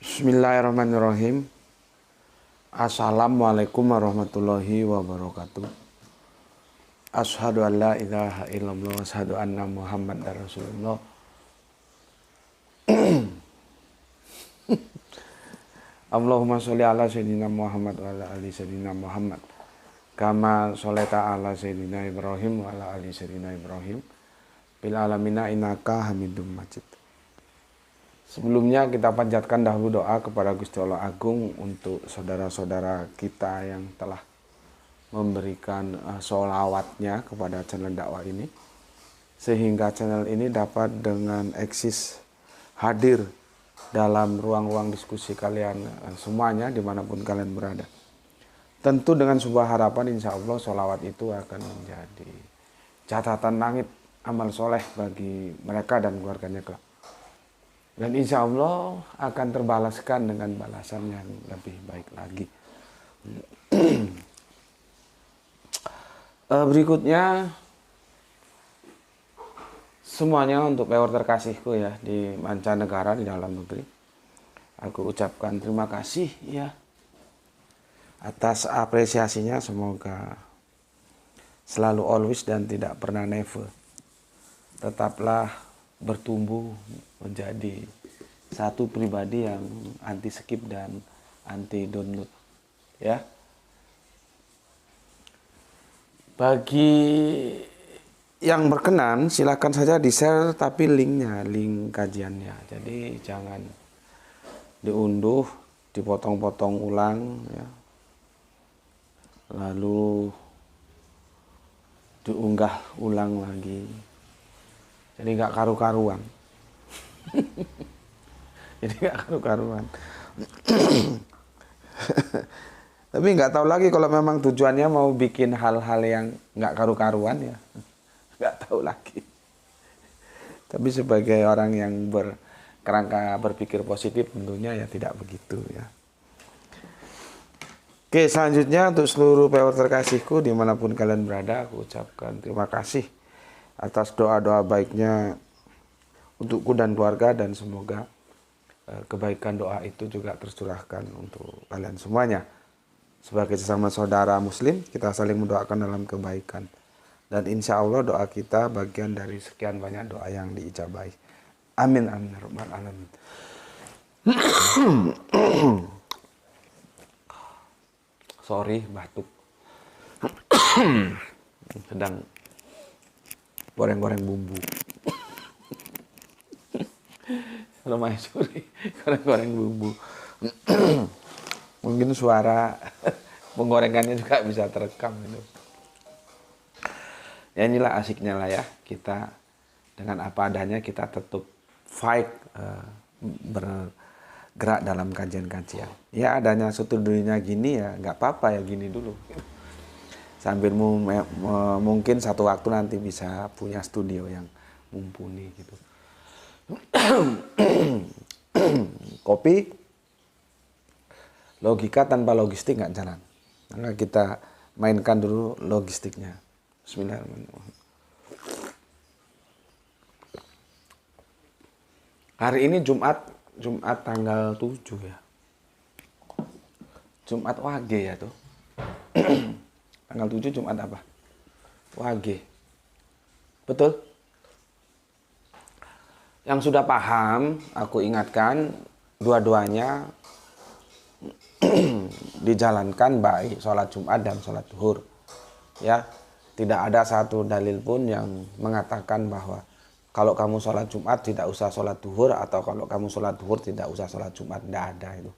Bismillahirrahmanirrahim. Assalamualaikum warahmatullahi wabarakatuh. Asyhadu an la ilaha illallah wa asyhadu anna Muhammadar Rasulullah. Allahumma sholli ala sayyidina Muhammad wa ala ali sayyidina Muhammad. Kama sholaita ala sayyidina Ibrahim wa ala ali sayyidina Ibrahim. Bil alamina innaka Hamidum Majid. Sebelumnya kita panjatkan dahulu doa kepada Gusti Allah Agung untuk saudara-saudara kita yang telah memberikan sholawatnya kepada channel dakwah ini, sehingga channel ini dapat dengan eksis hadir dalam ruang-ruang diskusi kalian semuanya dimanapun kalian berada. Tentu dengan sebuah harapan, insya Allah sholawat itu akan menjadi catatan langit amal soleh bagi mereka dan keluarganya kelak. Dan insya Allah akan terbalaskan dengan balasan yang lebih baik lagi. Berikutnya, semuanya untuk pewer terkasihku ya di mancanegara, di dalam negeri. Aku ucapkan terima kasih ya atas apresiasinya. Semoga selalu always dan tidak pernah never. Tetaplah bertumbuh menjadi satu pribadi yang anti skip dan anti download ya. Bagi yang berkenan silakan saja di-share, tapi link kajiannya. Jadi jangan diunduh, dipotong-potong ulang ya. Lalu diunggah ulang lagi. Jadi nggak karu-karuan. Jadi nggak karu-karuan. Tapi nggak tahu lagi kalau memang tujuannya mau bikin hal-hal yang nggak karu-karuan ya. Nggak tahu lagi. Tapi sebagai orang yang berkerangka berpikir positif tentunya ya tidak begitu ya. Oke, selanjutnya untuk seluruh pewer terkasihku dimanapun kalian berada, aku ucapkan terima kasih atas doa-doa baiknya untukku dan keluarga, dan semoga kebaikan doa itu juga tercurahkan untuk kalian semuanya. Sebagai sesama saudara muslim, kita saling mendoakan dalam kebaikan. Dan insya Allah doa kita bagian dari sekian banyak doa yang diijabahi. Amin amin ya rabbal alamin. Sorry, batuk. Sedang goreng-goreng bumbu. Lumayan sorry, goreng-goreng bumbu. Mungkin suara penggorengannya juga bisa terekam gitu. Ya inilah asiknya lah ya, kita dengan apa adanya kita tetap fight, bergerak dalam kajian-kajian. Ya adanya studinya gini ya nggak apa-apa ya, gini dulu. Sambil mungkin satu waktu nanti bisa punya studio yang mumpuni gitu. Kopi, logika tanpa logistik nggak jalan. Maka kita mainkan dulu logistiknya. Bismillahirrahmanirrahim. Hari ini Jumat tanggal 7 ya. Jumat Wage ya tuh. Tanggal 7 Jumat apa? Wage. Betul? Yang sudah paham, aku ingatkan dua-duanya dijalankan baik sholat Jumat dan sholat Zuhur. Ya, tidak ada satu dalil pun yang mengatakan bahwa kalau kamu sholat Jumat tidak usah sholat Zuhur, atau kalau kamu sholat Zuhur tidak usah sholat Jumat. Tidak ada itu.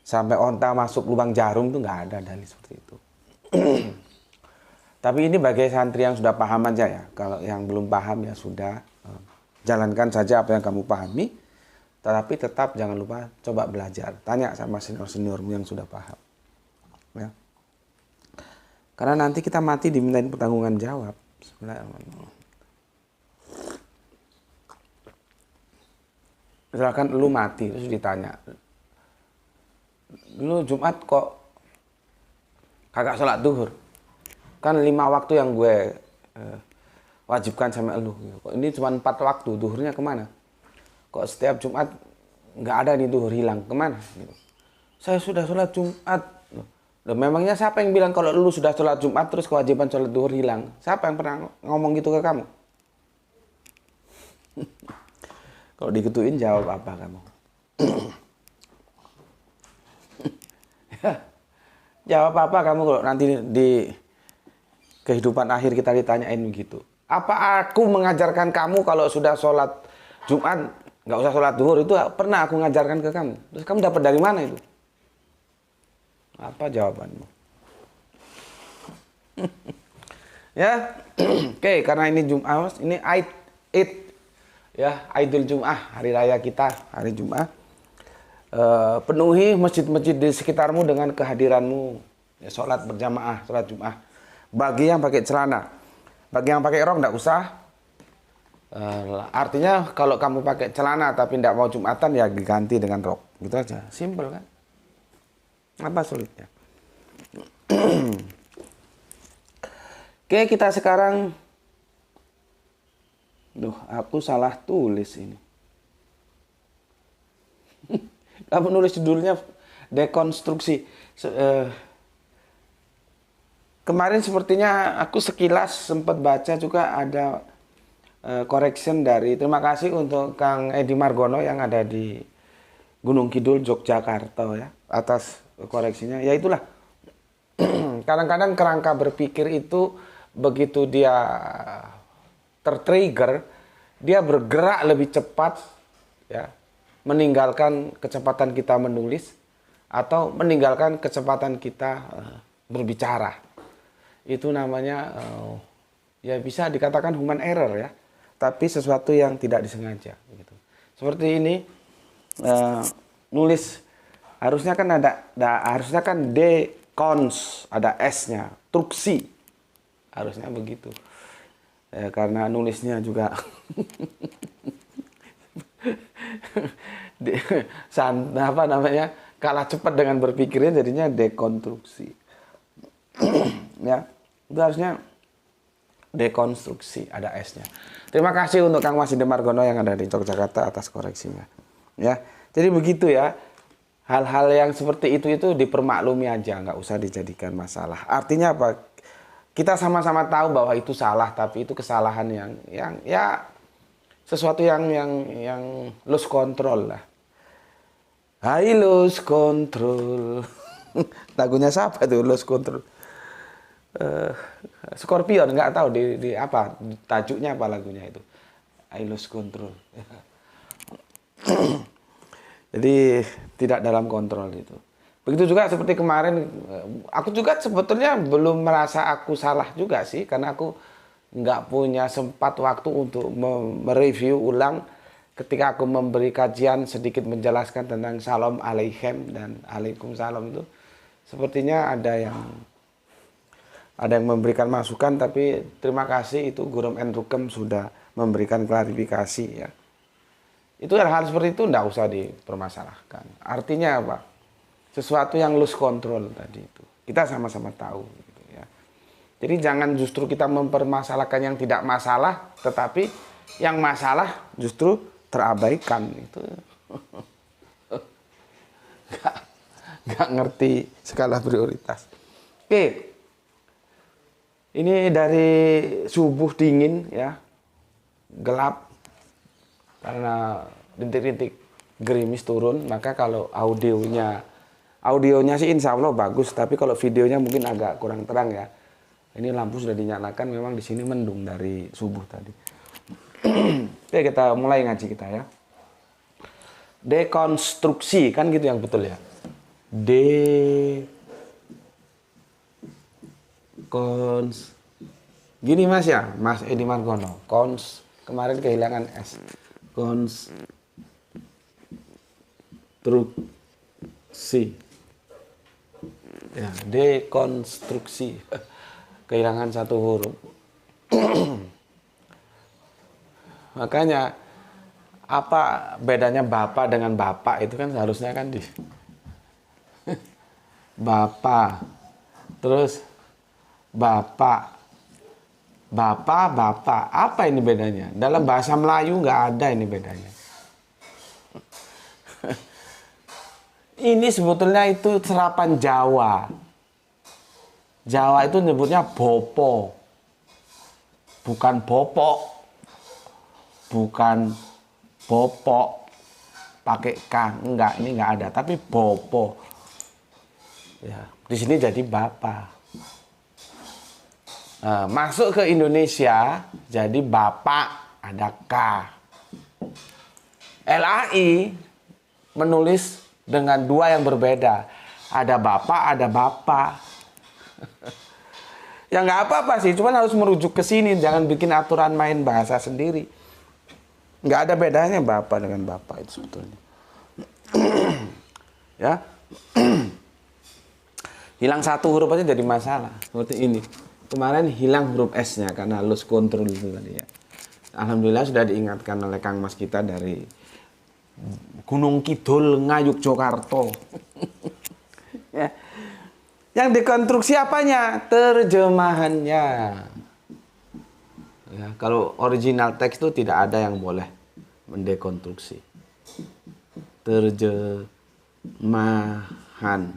Sampai onta masuk lubang jarum tuh nggak ada dalil seperti itu. Tapi ini bagi santri yang sudah paham aja ya. Kalau yang belum paham ya sudah, jalankan saja apa yang kamu pahami. Tetapi tetap jangan lupa coba belajar. Tanya sama senior-seniormu yang sudah paham. Ya. Karena nanti kita mati dimintain pertanggunggan jawab. Bismillahirrahmanirrahim. Misalkan lu mati terus ditanya, lu Jumat kok kagak sholat duhur? Kan 5 waktu yang gue wajibkan sama lu. Kok ini cuma 4 waktu, duhurnya kemana? Kok setiap Jumat nggak ada nih duhur hilang, kemana? Gitu. Saya sudah sholat Jumat. Loh, memangnya siapa yang bilang kalau lu sudah sholat Jumat terus kewajiban sholat duhur hilang? Siapa yang pernah ngomong gitu ke kamu? Kalau digituin jawab apa kamu? Jawab apa kamu kalau nanti di kehidupan akhir kita ditanyain begitu? Apa aku mengajarkan kamu kalau sudah sholat Jumat nggak usah sholat duhur? Itu pernah aku ngajarkan ke kamu. Terus kamu dapat dari mana itu? Apa jawabanmu? Ya, oke, karena ini Jumat, ini Id, ya, Idul Jum'ah, hari raya kita, hari Jumat. Penuhi masjid-masjid di sekitarmu dengan kehadiranmu, ya, sholat berjamaah, sholat Jum'ah. Bagi yang pakai celana, bagi yang pakai rok nggak usah. Artinya kalau kamu pakai celana tapi tidak mau Jumatan ya diganti dengan rok, gitu aja, simple kan? Apa sulitnya? Oke, kita sekarang, aku salah tulis ini. Kamu nulis judulnya dekonstruksi. Kemarin sepertinya aku sekilas sempat baca juga ada correction dari, terima kasih untuk Kang Edi Margono yang ada di Gunung Kidul, Yogyakarta ya, atas koreksinya. Ya itulah, kadang-kadang kerangka berpikir itu begitu dia tertrigger, dia bergerak lebih cepat, ya, meninggalkan kecepatan kita menulis atau meninggalkan kecepatan kita berbicara. Itu namanya ya bisa dikatakan human error ya, tapi sesuatu yang tidak disengaja gitu. Seperti ini nulis harusnya kan harusnya kan dekons, ada s-nya, truksi, harusnya begitu ya, karena nulisnya juga apa namanya, kalah cepat dengan berpikirnya, jadinya dekonstruksi. Ya, itu harusnya dekonstruksi, ada s-nya. Terima kasih untuk Kang Mas Margono yang ada di Yogyakarta atas koreksinya. Ya, jadi begitu ya. Hal-hal yang seperti itu dipermaklumi aja, nggak usah dijadikan masalah. Artinya apa? Kita sama-sama tahu bahwa itu salah, tapi itu kesalahan yang ya sesuatu yang lose control lah. Hai lose control. Lagunya siapa tuh, lose control? Scorpion, nggak tahu di apa tajuknya, apa lagunya itu. I lose control. Jadi tidak dalam kontrol itu. Begitu juga seperti kemarin, aku juga sebetulnya belum merasa aku salah juga sih, karena aku nggak punya sempat waktu untuk mereview ulang ketika aku memberi kajian sedikit menjelaskan tentang Shalom Aleichem dan Aleicumsalam itu. Sepertinya ada yang memberikan masukan, tapi terima kasih itu Gurum N. Rukem sudah memberikan klarifikasi ya. Itu hal seperti itu tidak usah dipermasalahkan. Artinya apa? Sesuatu yang lose control tadi itu. Kita sama-sama tahu gitu ya. Jadi jangan justru kita mempermasalahkan yang tidak masalah, tetapi yang masalah justru terabaikan itu. Gak ngerti skala prioritas. Oke. Ini dari subuh dingin ya. Gelap. Karena rintik-rintik gerimis turun, maka kalau audionya sih insya Allah bagus, tapi kalau videonya mungkin agak kurang terang ya. Ini lampu sudah dinyalakan, memang di sini mendung dari subuh tadi. Oke, kita mulai ngaji kita ya. Dekonstruksi, kan gitu yang betul ya. Gini Mas ya, Mas Edi Margono. Kemarin kehilangan S. Konstruksi. Ya, dekonstruksi. Kehilangan satu huruf. Makanya apa bedanya bapak dengan bapak itu kan seharusnya kan di bapak. Terus bapak. Bapak, apa ini bedanya? Dalam bahasa Melayu nggak ada ini bedanya. Ini sebetulnya itu serapan Jawa. Jawa itu nyebutnya bopo. Bukan bopok. Bukan bopok. Pakai K. Enggak, ini enggak ada. Tapi bopo. Ya, di sini jadi bapak. Nah, masuk ke Indonesia jadi bapak ada K. LAI menulis dengan dua yang berbeda. Ada bapak, ada bapak. Ya nggak apa-apa sih, cuman harus merujuk ke sini. Jangan bikin aturan main bahasa sendiri. Nggak ada bedanya bapak dengan bapak itu sebetulnya. Ya, hilang satu huruf aja jadi masalah. Seperti ini. Kemarin hilang huruf S-nya karena loose control itu tadi ya. Alhamdulillah sudah diingatkan oleh Kang Mas kita dari Gunung Kidul Ngayuk Jogarta. Ya. Yang dikonstruksi apanya? Terjemahannya. Ya, kalau original teks itu tidak ada yang boleh mendekonstruksi. Terjemahan.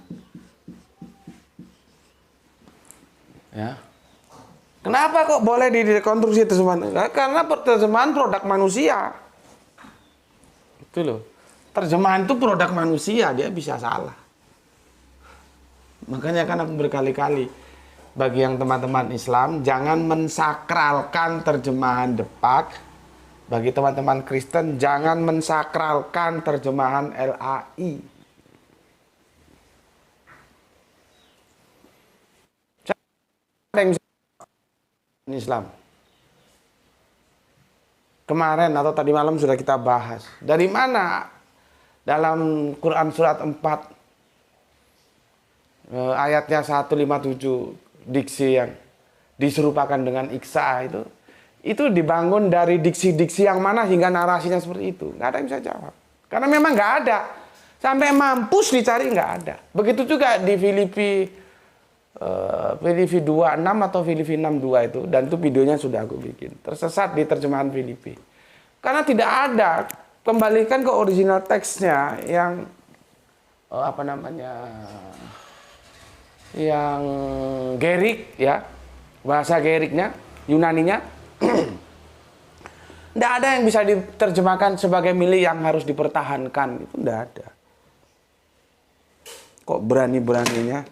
Ya. Kenapa kok boleh didekonstruksi terjemahan? Karena terjemahan produk manusia. Itu loh. Terjemahan itu produk manusia, dia bisa salah. Makanya kan aku berkali-kali bagi yang teman-teman Islam jangan mensakralkan terjemahan Depak. Bagi teman-teman Kristen jangan mensakralkan terjemahan LAI. Islam. Kemarin atau tadi malam sudah kita bahas. Dari mana dalam Quran surat 4 ayatnya 157 diksi yang diserupakan dengan Iksa itu dibangun dari diksi-diksi yang mana hingga narasinya seperti itu. Nggak ada yang bisa jawab. Karena memang nggak ada. Sampai mampus dicari nggak ada. Begitu juga di Filipi 26 atau Filipi 62 itu. Dan itu videonya sudah aku bikin. Tersesat di terjemahan Filipi. Karena tidak ada. Kembalikan ke original teksnya yang apa namanya, yang Gerik ya, bahasa Geriknya, Yunaninya. Tidak ada yang bisa diterjemahkan sebagai milik yang harus dipertahankan. Itu tidak ada. Kok berani-beraninya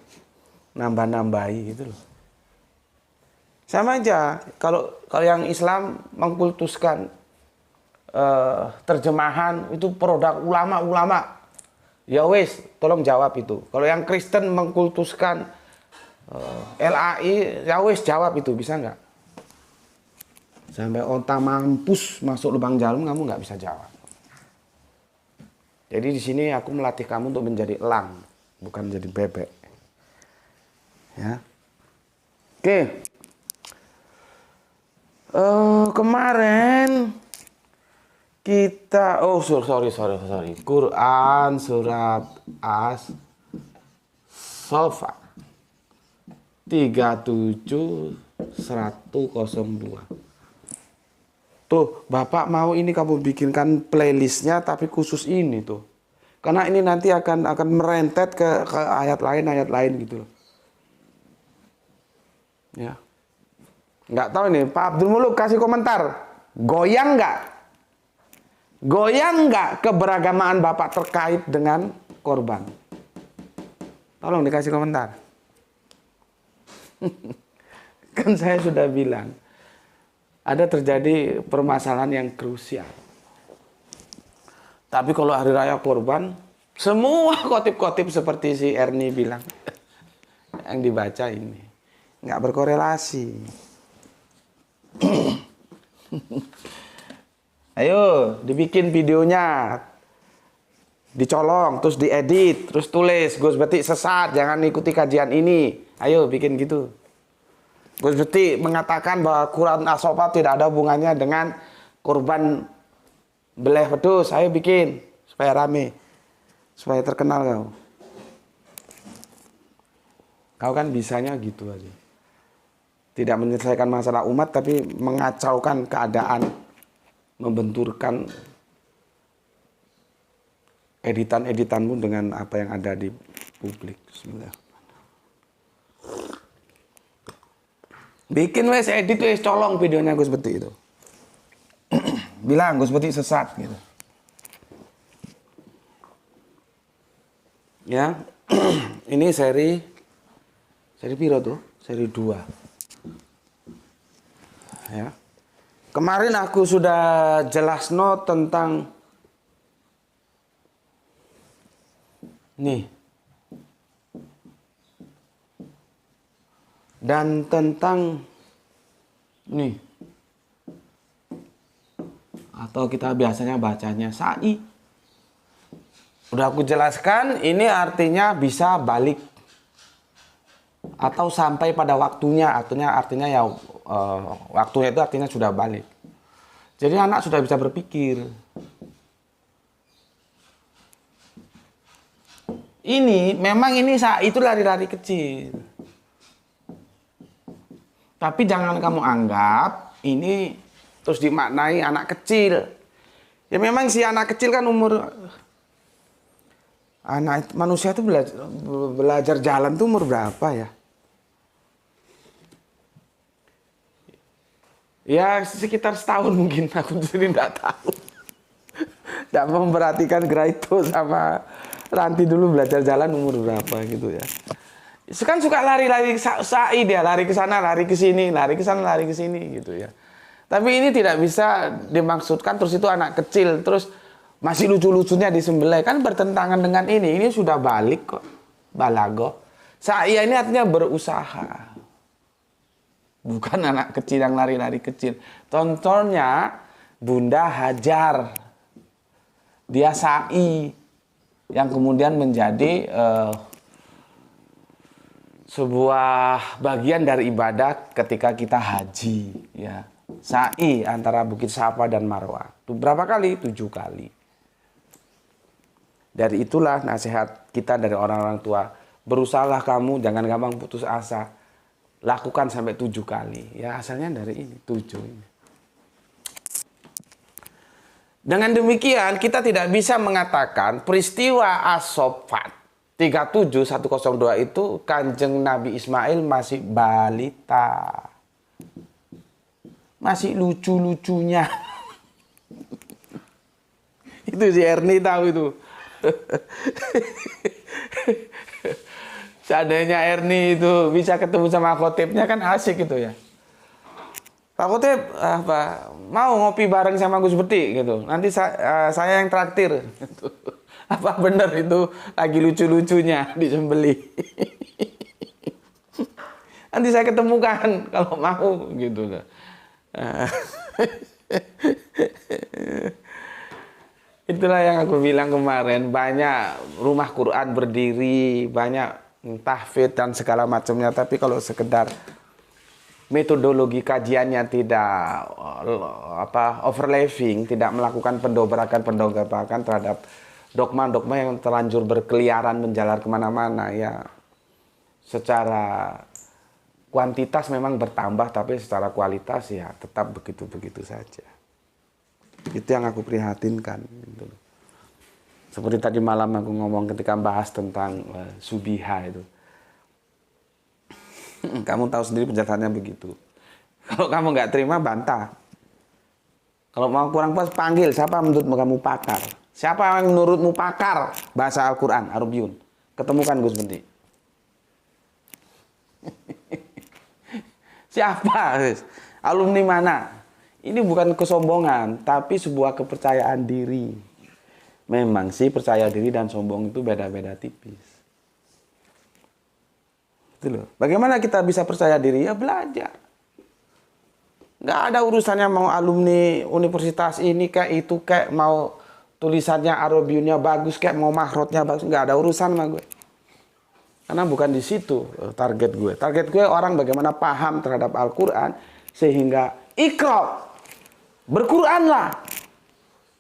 nambah-nambahi gitu loh. Sama aja kalau yang Islam mengkultuskan terjemahan itu produk ulama-ulama. Ya wes, tolong jawab itu. Kalau yang Kristen mengkultuskan LAI, ya wes jawab itu, bisa nggak? Sampai otak mampus masuk lubang jarum, kamu nggak bisa jawab. Jadi di sini aku melatih kamu untuk menjadi elang, bukan menjadi bebek. Ya, oke. Kemarin kita, sorry. Quran surat As-Saffat 37:102. Tuh, Bapak mau ini kamu bikinkan playlistnya tapi khusus ini tuh. Karena ini nanti akan merentet ke ayat lain gitu loh. Ya. Nggak tahu nih, Pak Abdul Muluk kasih komentar. Goyang nggak keberagamaan Bapak terkait dengan korban? Tolong dikasih komentar. Kan saya sudah bilang, ada terjadi permasalahan yang krusial. Tapi kalau hari raya korban, semua khotib-khotib seperti si Erni bilang, yang dibaca ini nggak berkorelasi. Ayo dibikin videonya, dicolong, terus diedit, terus tulis Gus Betik sesat, jangan ikuti kajian ini. Ayo bikin gitu. Gus Betik mengatakan bahwa Quran As-Saffat tidak ada hubungannya dengan korban beleh wedhus. Ayo bikin supaya rame, supaya terkenal kau. Kau kan bisanya gitu aja. Tidak menyelesaikan masalah umat, tapi mengacaukan keadaan, membenturkan editan-editanmu dengan apa yang ada di publik. Bismillah. Bikin wes edit wes colong videonya Gus Beti itu. Bilang Gus Beti sesat gitu. Ya. Ini seri piro tuh? Seri 2. Ya. Kemarin aku sudah jelasno tentang nih. Dan tentang nih. Atau kita biasanya bacanya sa'i. Udah aku jelaskan, ini artinya bisa balik. Atau sampai pada waktunya, artinya ya waktunya itu artinya sudah balik. Jadi anak sudah bisa berpikir. Memang ini sa'i itu lari-lari kecil. Tapi jangan kamu anggap ini terus dimaknai anak kecil. Ya memang si anak kecil kan anak manusia itu belajar jalan tuh umur berapa ya? Ya sekitar setahun mungkin, aku sendiri tidak tahu. Tidak memperhatikan Graito sama Ranti dulu belajar jalan umur berapa gitu ya. Kan suka lari-lari sa'i dia, lari ke sana, lari ke sini, lari ke sana, lari ke sini gitu ya. Tapi ini tidak bisa dimaksudkan terus itu anak kecil, terus masih lucu-lucunya disembelih, kan bertentangan dengan ini. Ini sudah balik kok, balago. Sa'i ini artinya berusaha. Bukan anak kecil yang lari-lari kecil. Contohnya Bunda Hajar. Dia sa'i yang kemudian menjadi sebuah bagian dari ibadah ketika kita haji, ya. Sa'i antara Bukit Safa dan Marwah. Itu berapa kali? 7 kali. Dari itulah nasihat kita dari orang-orang tua. Berusahalah kamu, jangan gampang putus asa. Lakukan sampai 7 kali. Ya asalnya dari ini, 7 ini. Dengan demikian kita tidak bisa mengatakan peristiwa As-Saffat 37102 itu Kanjeng Nabi Ismail masih balita. Masih lucu-lucunya. Itu si Erni tahu itu. Seandainya Erni itu bisa ketemu sama khotibnya kan asik gitu ya. Pak Khotib, mau ngopi bareng sama Gus Beti gitu. Nanti saya yang traktir. Apa benar itu lagi lucu-lucunya disembelih? Nanti saya ketemukan kalau mau gitu. Itulah yang aku bilang kemarin, banyak rumah Quran berdiri, banyak tahfidz dan segala macamnya, tapi kalau sekedar metodologi kajiannya tidak overlapping, tidak melakukan pendobrakan terhadap dogma-dogma yang terlanjur berkeliaran menjalar kemana-mana, ya secara kuantitas memang bertambah, tapi secara kualitas ya tetap begitu-begitu saja. Itu yang aku prihatinkan gitu. Seperti tadi malam aku ngomong ketika bahas tentang subiha itu. Kamu tahu sendiri penjelasannya begitu. Kalau kamu nggak terima, bantah. Kalau mau kurang pas, panggil siapa menurutmu kamu pakar. Siapa yang menurutmu pakar bahasa Al-Quran, Arabiyun. Ketemukan Gus Benti. Siapa? Alumni mana? Ini bukan kesombongan, tapi sebuah kepercayaan diri. Memang sih percaya diri dan sombong itu beda-beda tipis. Itu loh. Bagaimana kita bisa percaya diri? Ya belajar. Nggak ada urusannya mau alumni universitas ini kayak itu, kayak mau tulisannya Arabiyunnya bagus, kayak mau mahrotnya bagus. Nggak ada urusan sama gue. Karena bukan di situ target gue. Target gue orang bagaimana paham terhadap Al-Quran sehingga ikra, berquranlah,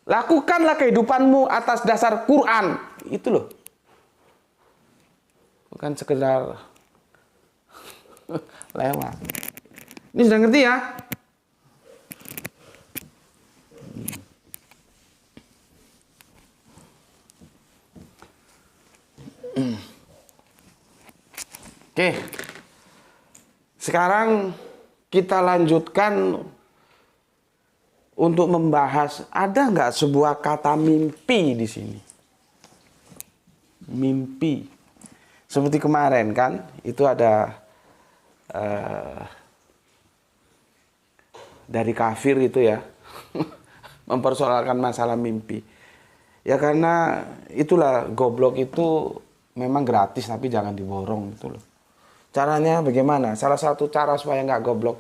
lakukanlah kehidupanmu atas dasar Quran. Itu loh. Bukan sekedar lewat. Ini sudah ngerti ya? Oke. Sekarang kita lanjutkan untuk membahas, ada nggak sebuah kata mimpi di sini? Mimpi. Seperti kemarin kan, itu ada dari kafir itu ya, mempersoalkan masalah mimpi. Ya karena itulah, goblok itu memang gratis tapi jangan diborong gitu loh. Caranya bagaimana? Salah satu cara supaya nggak goblok,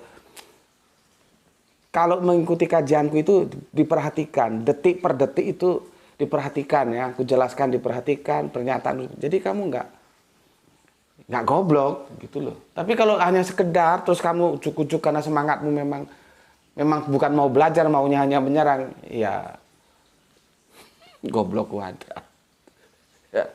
kalau mengikuti kajianku itu diperhatikan, detik per detik itu diperhatikan ya. Aku jelaskan, diperhatikan pernyataan. Jadi kamu nggak goblok gitu loh. Tapi kalau hanya sekedar terus kamu ujuk-ujuk karena semangatmu memang bukan mau belajar, maunya hanya menyerang, ya goblok wadah. Ya.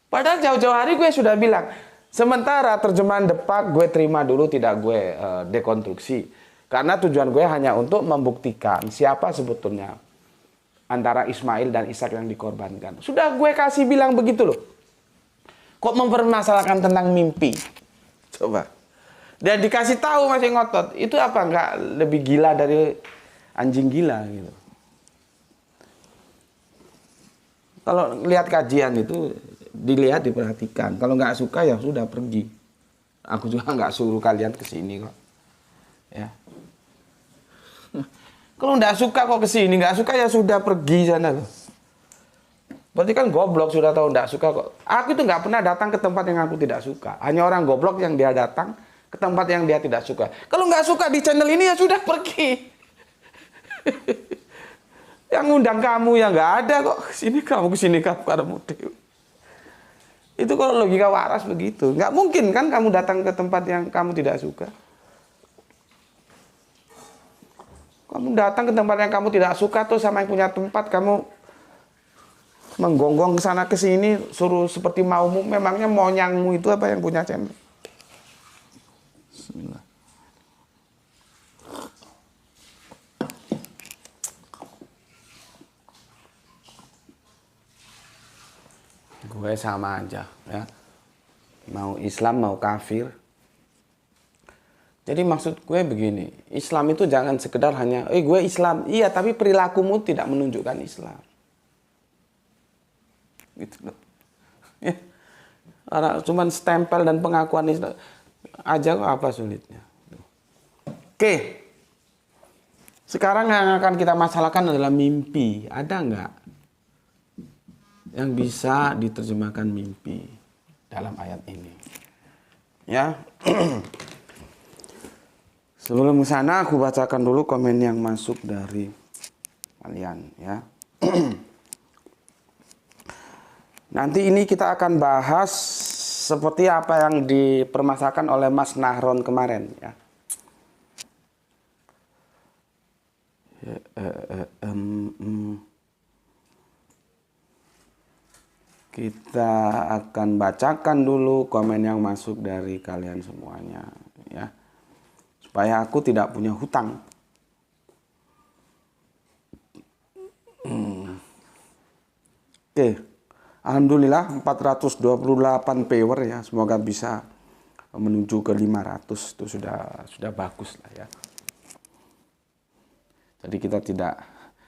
Padahal jauh-jauh hari gue sudah bilang, sementara terjemahan Depak gue terima dulu, tidak gue dekonstruksi. Karena tujuan gue hanya untuk membuktikan siapa sebetulnya antara Ismail dan Ishak yang dikorbankan. Sudah gue kasih bilang begitu loh. Kok mempermasalahkan tentang mimpi? Coba. Dan dikasih tahu masih ngotot. Itu apa enggak lebih gila dari anjing gila gitu. Kalau lihat kajian itu dilihat, diperhatikan. Kalau nggak suka ya sudah pergi. Aku juga nggak suruh kalian ke sini kok. Ya. Kalau nggak suka kok ke sini, nggak suka ya sudah pergi sana loh. Berarti kan goblok, sudah tahu nggak suka kok. Aku itu nggak pernah datang ke tempat yang aku tidak suka. Hanya orang goblok yang dia datang ke tempat yang dia tidak suka. Kalau nggak suka di channel ini ya sudah pergi. Yang ngundang kamu ya nggak ada kok. Kesini kamu pada model. Itu kalau logika waras begitu. Nggak mungkin kan kamu datang ke tempat yang kamu tidak suka. Kamu datang ke tempat yang kamu tidak suka tuh sama yang punya tempat, kamu menggonggong ke sana ke sini, suruh seperti maumu. Memangnya monyangmu itu apa yang punya channel? Bismillah. Gue sama aja ya. Mau Islam mau kafir. Jadi maksud gue begini, Islam itu jangan sekedar hanya, gue Islam, iya tapi perilakumu tidak menunjukkan Islam. Gitu loh. Ya. Cuman stempel dan pengakuan Islam aja kok, apa sulitnya. Oke. Sekarang yang akan kita masalahkan adalah mimpi. Ada nggak yang bisa diterjemahkan mimpi dalam ayat ini? Ya. Sebelum ke sana aku bacakan dulu komen yang masuk dari kalian ya. Nanti ini kita akan bahas seperti apa yang dipermasalahkan oleh Mas Nahron kemarin ya. Kita akan bacakan dulu komen yang masuk dari kalian semuanya ya. Supaya aku tidak punya hutang. Oke. Alhamdulillah 428 viewer ya. Semoga bisa menuju ke 500. Itu sudah bagus lah ya. Jadi kita tidak,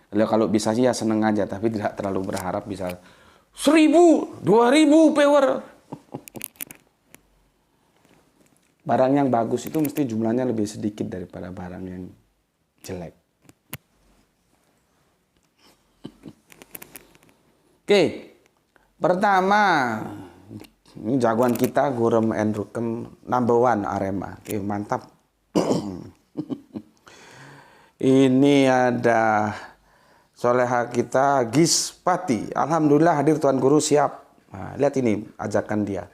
kalau bisa sih ya seneng aja, tapi tidak terlalu berharap bisa 1000, 2000 viewer. Barang yang bagus itu mesti jumlahnya lebih sedikit daripada barang yang jelek. Oke, pertama, ini jagoan kita Gurem Endrukem #1 Arema. Oke, mantap. Ini ada soleha kita Gispati. Alhamdulillah hadir Tuan Guru, siap. Nah, lihat ini ajakan dia.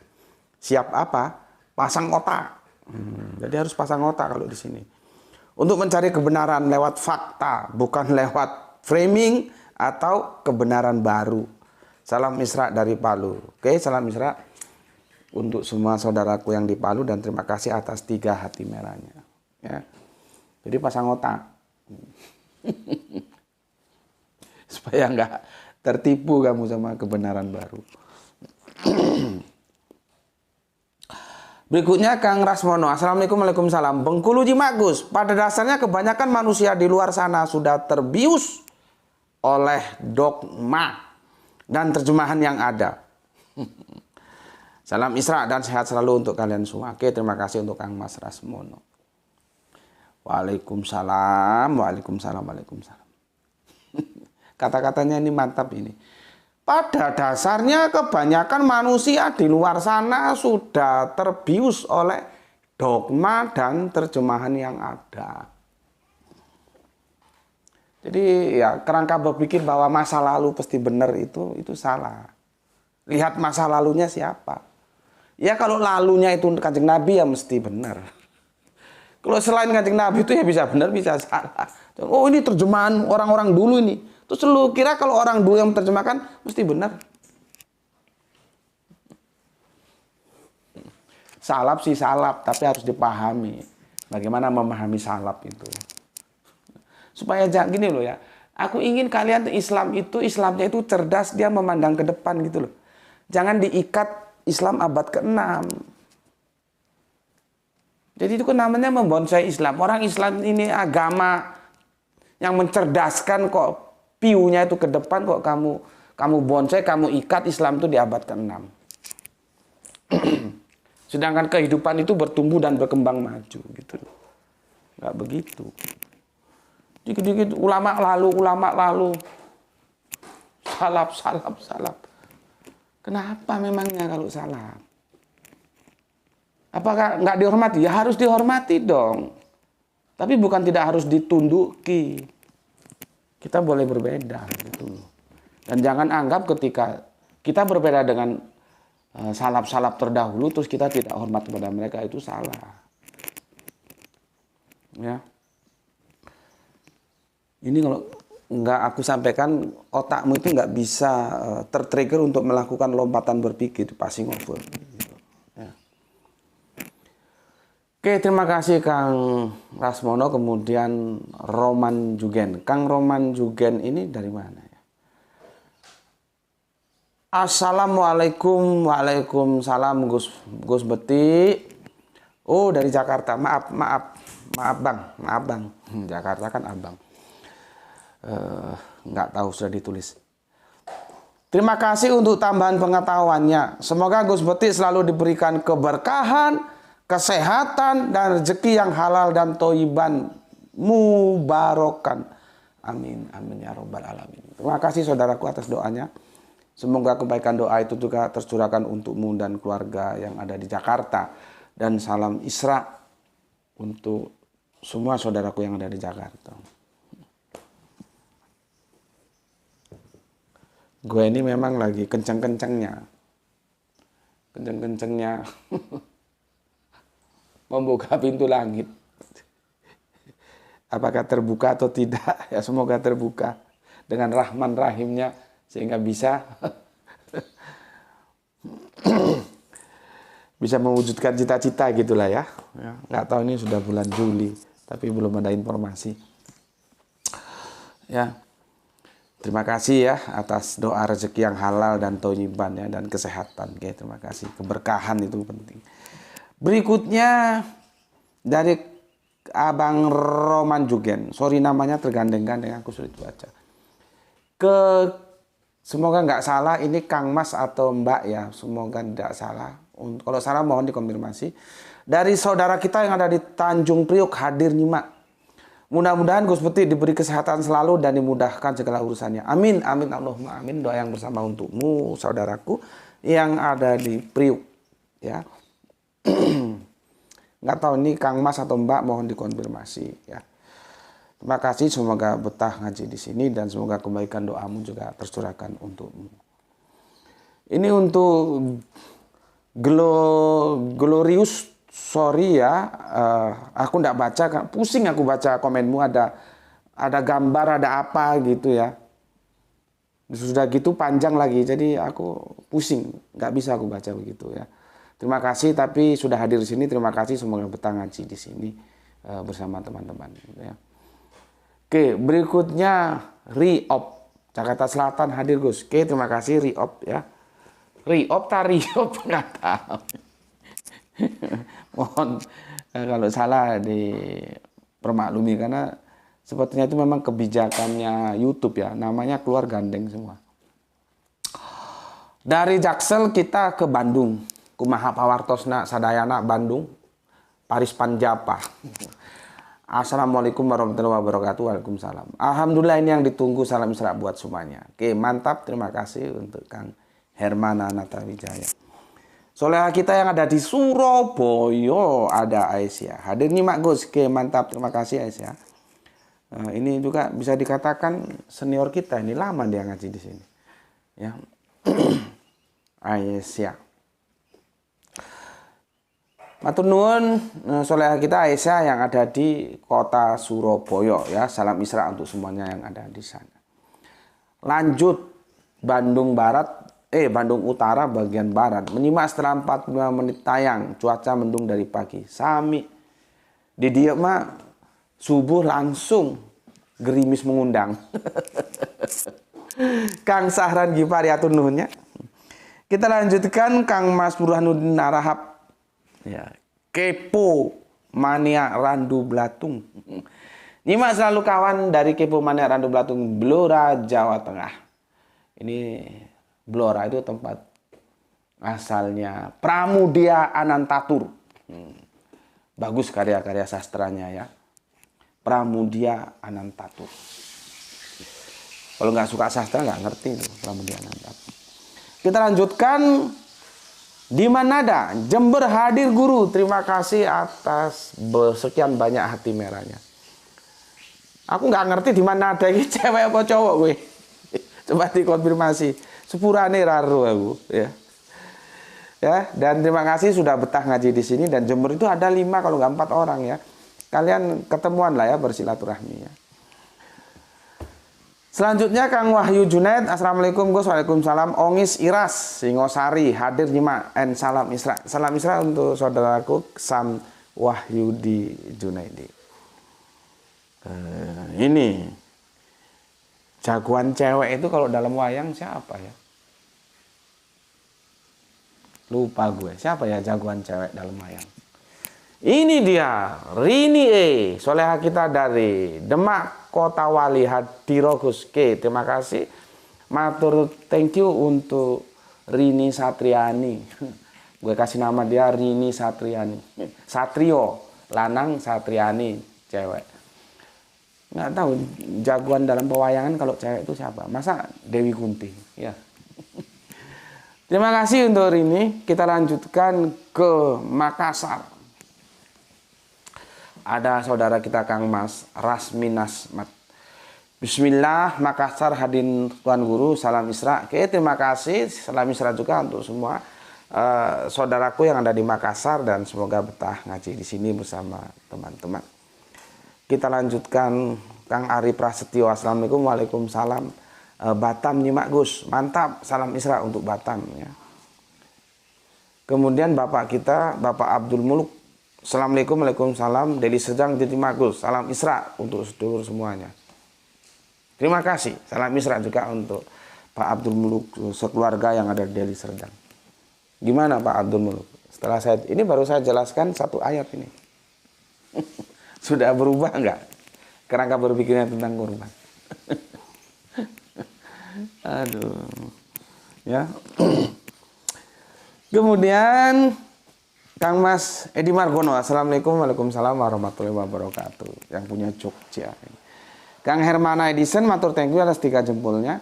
Siap apa? Pasang otak. Jadi harus pasang otak kalau di sini. Untuk mencari kebenaran lewat fakta, bukan lewat framing atau kebenaran baru. Salam Isra dari Palu. Oke, salam Isra untuk semua saudaraku yang di Palu dan terima kasih atas 3 hati merahnya. Ya. Jadi pasang otak. Supaya nggak tertipu kamu sama kebenaran baru. Berikutnya Kang Rasmono. Assalamualaikum, waalaikumsalam. Bengkulu Jimagus. Pada dasarnya kebanyakan manusia di luar sana sudah terbius oleh dogma dan terjemahan yang ada. Salam Isra dan sehat selalu untuk kalian semua. Oke, terima kasih untuk Kang Mas Rasmono. Waalaikumsalam, waalaikumsalam, waalaikumsalam. Kata-katanya ini mantap ini. Pada dasarnya kebanyakan manusia di luar sana sudah terbius oleh dogma dan terjemahan yang ada. Jadi ya kerangka berpikir bahwa masa lalu pasti benar itu salah. Lihat masa lalunya siapa. Ya kalau lalunya itu Kanjeng Nabi ya mesti benar. Kalau selain Kanjeng Nabi itu ya bisa benar bisa salah. Oh ini terjemahan orang-orang dulu ini. Terus lu kira kalau orang dulu yang menerjemahkan mesti benar? Salaf sih salaf, tapi harus dipahami. Bagaimana memahami salaf itu. Supaya jangan gini loh ya. Aku ingin kalian Islamnya itu cerdas, dia memandang ke depan gitu loh. Jangan diikat Islam abad ke-6. Jadi itu kan namanya membonsai Islam. Orang Islam ini agama yang mencerdaskan kok piunya itu ke depan kok kamu bonsai, kamu ikat Islam itu di abad ke-6. Sedangkan kehidupan itu bertumbuh dan berkembang maju gitu. Enggak begitu. Dikit-dikit ulama lalu. Salaf. Kenapa memangnya kalau salaf? Apakah nggak dihormati? Ya harus dihormati dong. Tapi bukan tidak harus ditunduki. Kita boleh berbeda gitu. Dan jangan anggap ketika kita berbeda dengan salaf-salaf terdahulu terus kita tidak hormat kepada mereka, itu salah. Ya. Ini kalau nggak aku sampaikan, otakmu itu nggak bisa tertrigger untuk melakukan lompatan berpikir, passing over. Gitu. Ya. Oke, terima kasih Kang Rasmono. Kemudian Roman Jugen. Kang Roman Jugen ini dari mana ya? Assalamualaikum, waalaikumsalam Gus Beti. Oh dari Jakarta. Maaf bang. Jakarta kan abang. Nggak tahu sudah ditulis. Terima kasih untuk tambahan pengetahuannya. Semoga Gus Beti selalu diberikan keberkahan, kesehatan, dan rezeki yang halal dan toiban mubarokan. Amin, amin ya robbal alamin. Terima kasih saudaraku atas doanya. Semoga kebaikan doa itu juga tercurahkan untukmu dan keluarga yang ada di Jakarta. Dan salam Isra untuk semua saudaraku yang ada di Jakarta. Gue ini memang lagi kenceng-kencengnya membuka pintu langit. Apakah terbuka atau tidak? Ya semoga terbuka dengan Rahman Rahimnya sehingga bisa mewujudkan cita-cita gitulah ya. Nggak tahu ini sudah bulan Juli tapi belum ada informasi. Ya. Terima kasih ya atas doa rezeki yang halal dan thayyiban ya, dan kesehatan. Oke, terima kasih. Keberkahan itu penting. Berikutnya dari Abang Roman Jugen. Sorry namanya tergandeng-gandeng, aku sulit baca. Semoga nggak salah ini Kang Mas atau Mbak ya. Semoga tidak salah. Kalau salah mohon dikonfirmasi. Dari saudara kita yang ada di Tanjung Priok hadir nyimak. Mudah-mudahan Gus Beti diberi kesehatan selalu dan dimudahkan segala urusannya. Amin, amin, Allahumma amin. Doa yang bersama untukmu, saudaraku yang ada di Priuk. Ya, nggak tahu ini Kang Mas atau Mbak, mohon dikonfirmasi. Ya, terima kasih. Semoga betah ngaji di sini dan semoga kebaikan doamu juga tercurahkan untukmu. Ini untuk Glorious. Sorry ya, aku nggak baca, pusing aku baca komenmu, ada gambar, ada apa gitu ya. Sudah gitu panjang lagi, jadi aku pusing, nggak bisa aku baca begitu ya. Terima kasih, tapi sudah hadir di sini, terima kasih, semoga betah ngaji di sini bersama teman-teman. Ya. Oke, berikutnya Riop, Jakarta Selatan hadir Gus. Oke, terima kasih Riop ya. Riop, nggak tahu. Mohon kalau salah dipermaklumi karena sepertinya itu memang kebijakannya YouTube ya, namanya keluar gandeng semua. Dari Jaksel kita ke Bandung, kumaha pawartosna sadayana Bandung, Paris Panjapa. Assalamualaikum warahmatullahi wabarakatuh. Waalaikumsalam. Alhamdulillah ini yang ditunggu, salam Isra buat semuanya. Oke, mantap, terima kasih untuk Kang Hermana Natawijaya. Soleha kita yang ada di Surabaya ada Aisyah. Hadir nyimak Gus. Oke, mantap, terima kasih Aisyah. Nah, ini juga bisa dikatakan senior kita, ini lama dia ngaji di sini. Ya. Aisyah. Matur nuwun soleha kita Aisyah yang ada di kota Surabaya ya. Salam Isra untuk semuanya yang ada di sana. Lanjut Bandung Utara bagian barat. Menyimak setelah 45 menit tayang. Cuaca mendung dari pagi. Sami. Di dia mah subuh langsung gerimis mengundang. Kang Sahran Gipari atur nuhunnya. Kita lanjutkan Kang Mas Burhanuddin Narahap. Ya, kepo mania randu blatung. Nyimak selalu kawan dari kepo mania randu blatung Blora Jawa Tengah. Ini Blora itu tempat asalnya Pramudia Anantatur. Bagus karya-karya sastranya ya. Pramudia Anantatur. Kalau nggak suka sastra nggak ngerti tuh Pramudia Anantatur. Kita lanjutkan di Manada, Jember hadir guru. Terima kasih atas sekian banyak hati merahnya. Aku nggak ngerti di Manada ini cewek apa cowok gue. Coba dikonfirmasi. Sepurane raru aku ya. Ya, dan terima kasih sudah betah ngaji di sini dan Jember itu ada 5 kalau nggak 4 orang ya. Kalian ketemuan lah ya bersilaturahmi ya. Selanjutnya Kang Wahyu Junaid, Assalamualaikum Gus, Waalaikumsalam. Ongis Iras, Singosari, hadir nyimak and salam Isra. Salam Isra untuk saudaraku Sam Wahyudi Junaidi. Ini jagoan cewek itu kalau dalam wayang siapa ya? Lupa gue, siapa ya jagoan cewek dalam wayang? Ini dia, Rini soleha kita dari Demak, Kota Wali, Hadirogus. Oke, terima kasih. Matur thank you untuk Rini Satriani. Gue kasih nama dia Rini Satriani. Satrio, lanang, Satriani, cewek. Nggak tahu jagoan dalam pewayangan kalau cewek itu siapa? Masa Dewi Kunti? Ya. Terima kasih untuk Rini. Kita lanjutkan ke Makassar. Ada saudara kita Kang Mas Rasmi Nasmat. Bismillah, Makassar hadir Tuan Guru, salam Isra. Oke, terima kasih. Salam Isra juga untuk semua saudaraku yang ada di Makassar dan semoga betah ngaji di sini bersama teman-teman. Kita lanjutkan Kang Ari Prasetyo. Assalamualaikum, waalaikumsalam. Batam nyimak Gus, mantap. Salam Isra untuk Batam ya. Kemudian bapak kita, Bapak Abdul Muluk. Assalamualaikum, waalaikumsalam. Deli Serdang Jati Magus. Salam Isra untuk sedulur semuanya. Terima kasih. Salam Isra juga untuk Pak Abdul Muluk sekeluarga yang ada di Deli Serdang. Gimana Pak Abdul Muluk? Setelah ini baru saya jelaskan satu ayat ini. Sudah berubah enggak kerangka berpikirnya tentang kurban? Aduh. Ya. Kemudian Kang Mas Edi Margono, Assalamualaikum, waalaikumsalam warahmatullahi wabarakatuh. Yang punya Jogja. Kang Hermana Edison, matur thank you atas 3 jempolnya.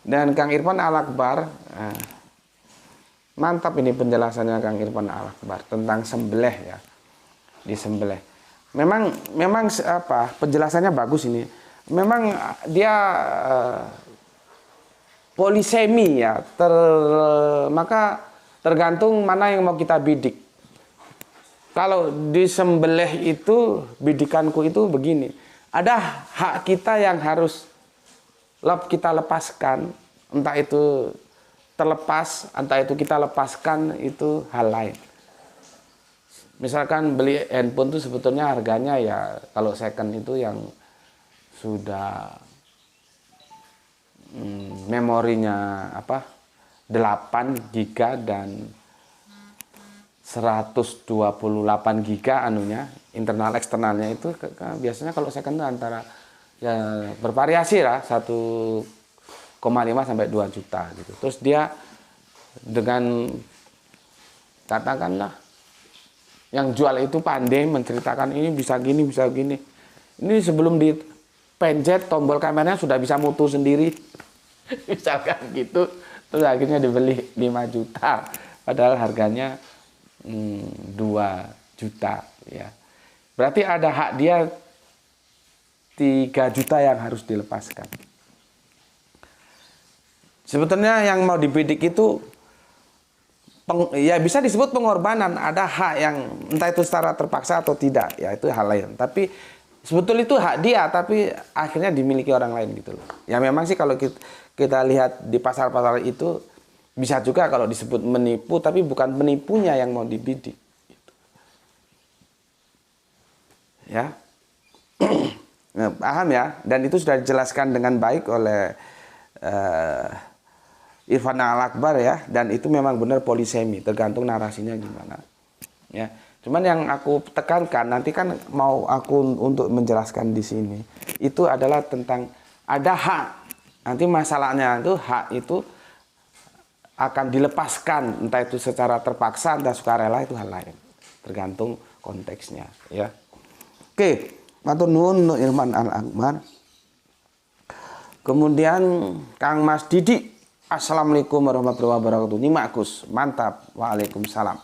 Dan Kang Irfan Al-Akbar, mantap ini penjelasannya Kang Irfan Al-Akbar tentang sembelih ya. Di sembelih. Memang apa penjelasannya bagus ini. Memang dia polisemi ya. Maka tergantung mana yang mau kita bidik. Kalau disembelih itu, bidikanku itu begini. Ada hak kita yang harus kita lepaskan. Entah itu terlepas, entah itu kita lepaskan, itu hal lain. Misalkan beli handphone itu sebetulnya harganya ya, kalau second itu yang sudah memorinya 8 GB dan 128 giga anunya, internal eksternalnya itu biasanya kalau second itu antara ya bervariasi lah 1,5 sampai 2 juta gitu. Terus dia dengan katakanlah yang jual itu pandai menceritakan ini bisa gini, bisa gini. Ini sebelum dipencet tombol kameranya sudah bisa mutu sendiri. Misalkan gitu. Terus akhirnya dibeli 5 juta. Padahal harganya 2 juta ya. Berarti ada hak dia 3 juta yang harus dilepaskan. Sebetulnya yang mau dibidik itu ya bisa disebut pengorbanan, ada hak yang entah itu secara terpaksa atau tidak, ya itu hal lain. Tapi sebetulnya itu hak dia, tapi akhirnya dimiliki orang lain gitu loh. Ya memang sih kalau kita lihat di pasar-pasar itu bisa juga kalau disebut menipu, tapi bukan penipunya yang mau dibidik. Gitu. Ya, nah, paham ya? Dan itu sudah dijelaskan dengan baik oleh Irfan Al-Akbar ya. Dan itu memang benar polisemi, tergantung narasinya gimana. Ya, cuman yang aku tekankan nanti kan mau aku untuk menjelaskan di sini itu adalah tentang ada hak. Nanti masalahnya itu hak itu akan dilepaskan, entah itu secara terpaksa, entah sukarela, itu hal lain. Tergantung konteksnya, ya. Oke, matur nuwun Irfan Al-Akbar. Kemudian Kang Mas Didi, Assalamualaikum warahmatullahi wabarakatuh. Nyimak Gus, mantap. Waalaikumsalam.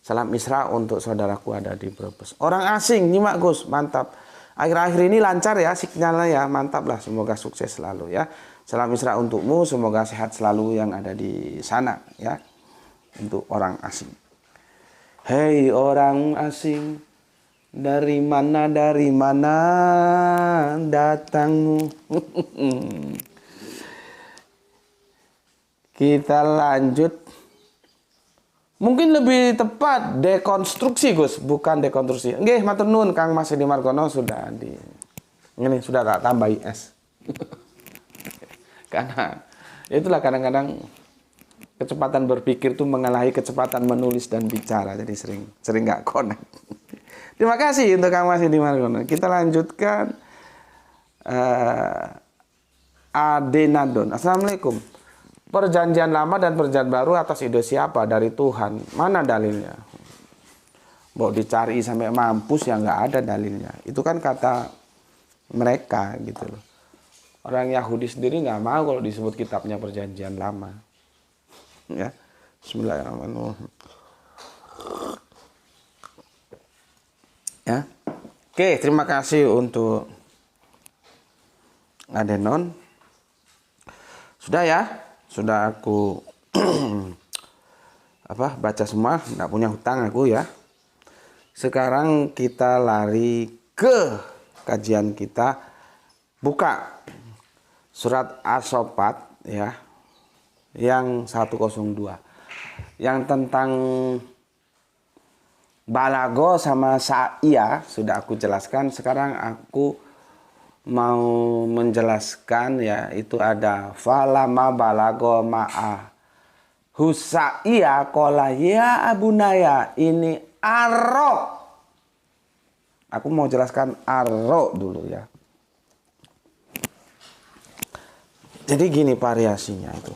Salam Isra untuk saudaraku ada di Brebes. Orang asing, nyimak Gus, mantap. Akhir-akhir ini lancar ya sinyalnya ya, mantap lah. Semoga sukses selalu ya. Salam Isra untukmu, semoga sehat selalu yang ada di sana ya. Untuk orang asing. Hei orang asing, dari mana datangmu? Kita lanjut. Mungkin lebih tepat dekonstruksi Gus, bukan dekonstruksi. Nggih, matur nuwun Kang Mas Edi Margono sudah ini sudah tak tambahi es. Karena itulah kadang-kadang kecepatan berpikir itu mengalahi kecepatan menulis dan bicara, jadi sering nggak connect. Terima kasih untuk Kang Mas Edi Margono. Kita lanjutkan Adenadon. Assalamualaikum. Perjanjian lama dan perjanjian baru atas ide siapa? Dari Tuhan. Mana dalilnya? Mau dicari sampai mampus ya nggak ada dalilnya. Itu kan kata mereka gitu loh. Orang Yahudi sendiri nggak mau kalau disebut kitabnya perjanjian lama. Ya, Bismillahirrahmanirrahim. Ya, oke, terima kasih untuk Adenon. Sudah ya, sudah aku baca semua, nggak punya hutang aku ya. Sekarang kita lari ke kajian kita, buka surat As-Saffat ya, yang 102, yang tentang balago sama sa'iyah sudah aku jelaskan. Sekarang aku mau menjelaskan ya, itu ada falama balago ma'a husa'iyah kola ya abunaya, ini arro. Aku mau jelaskan arro dulu ya. Jadi gini variasinya itu.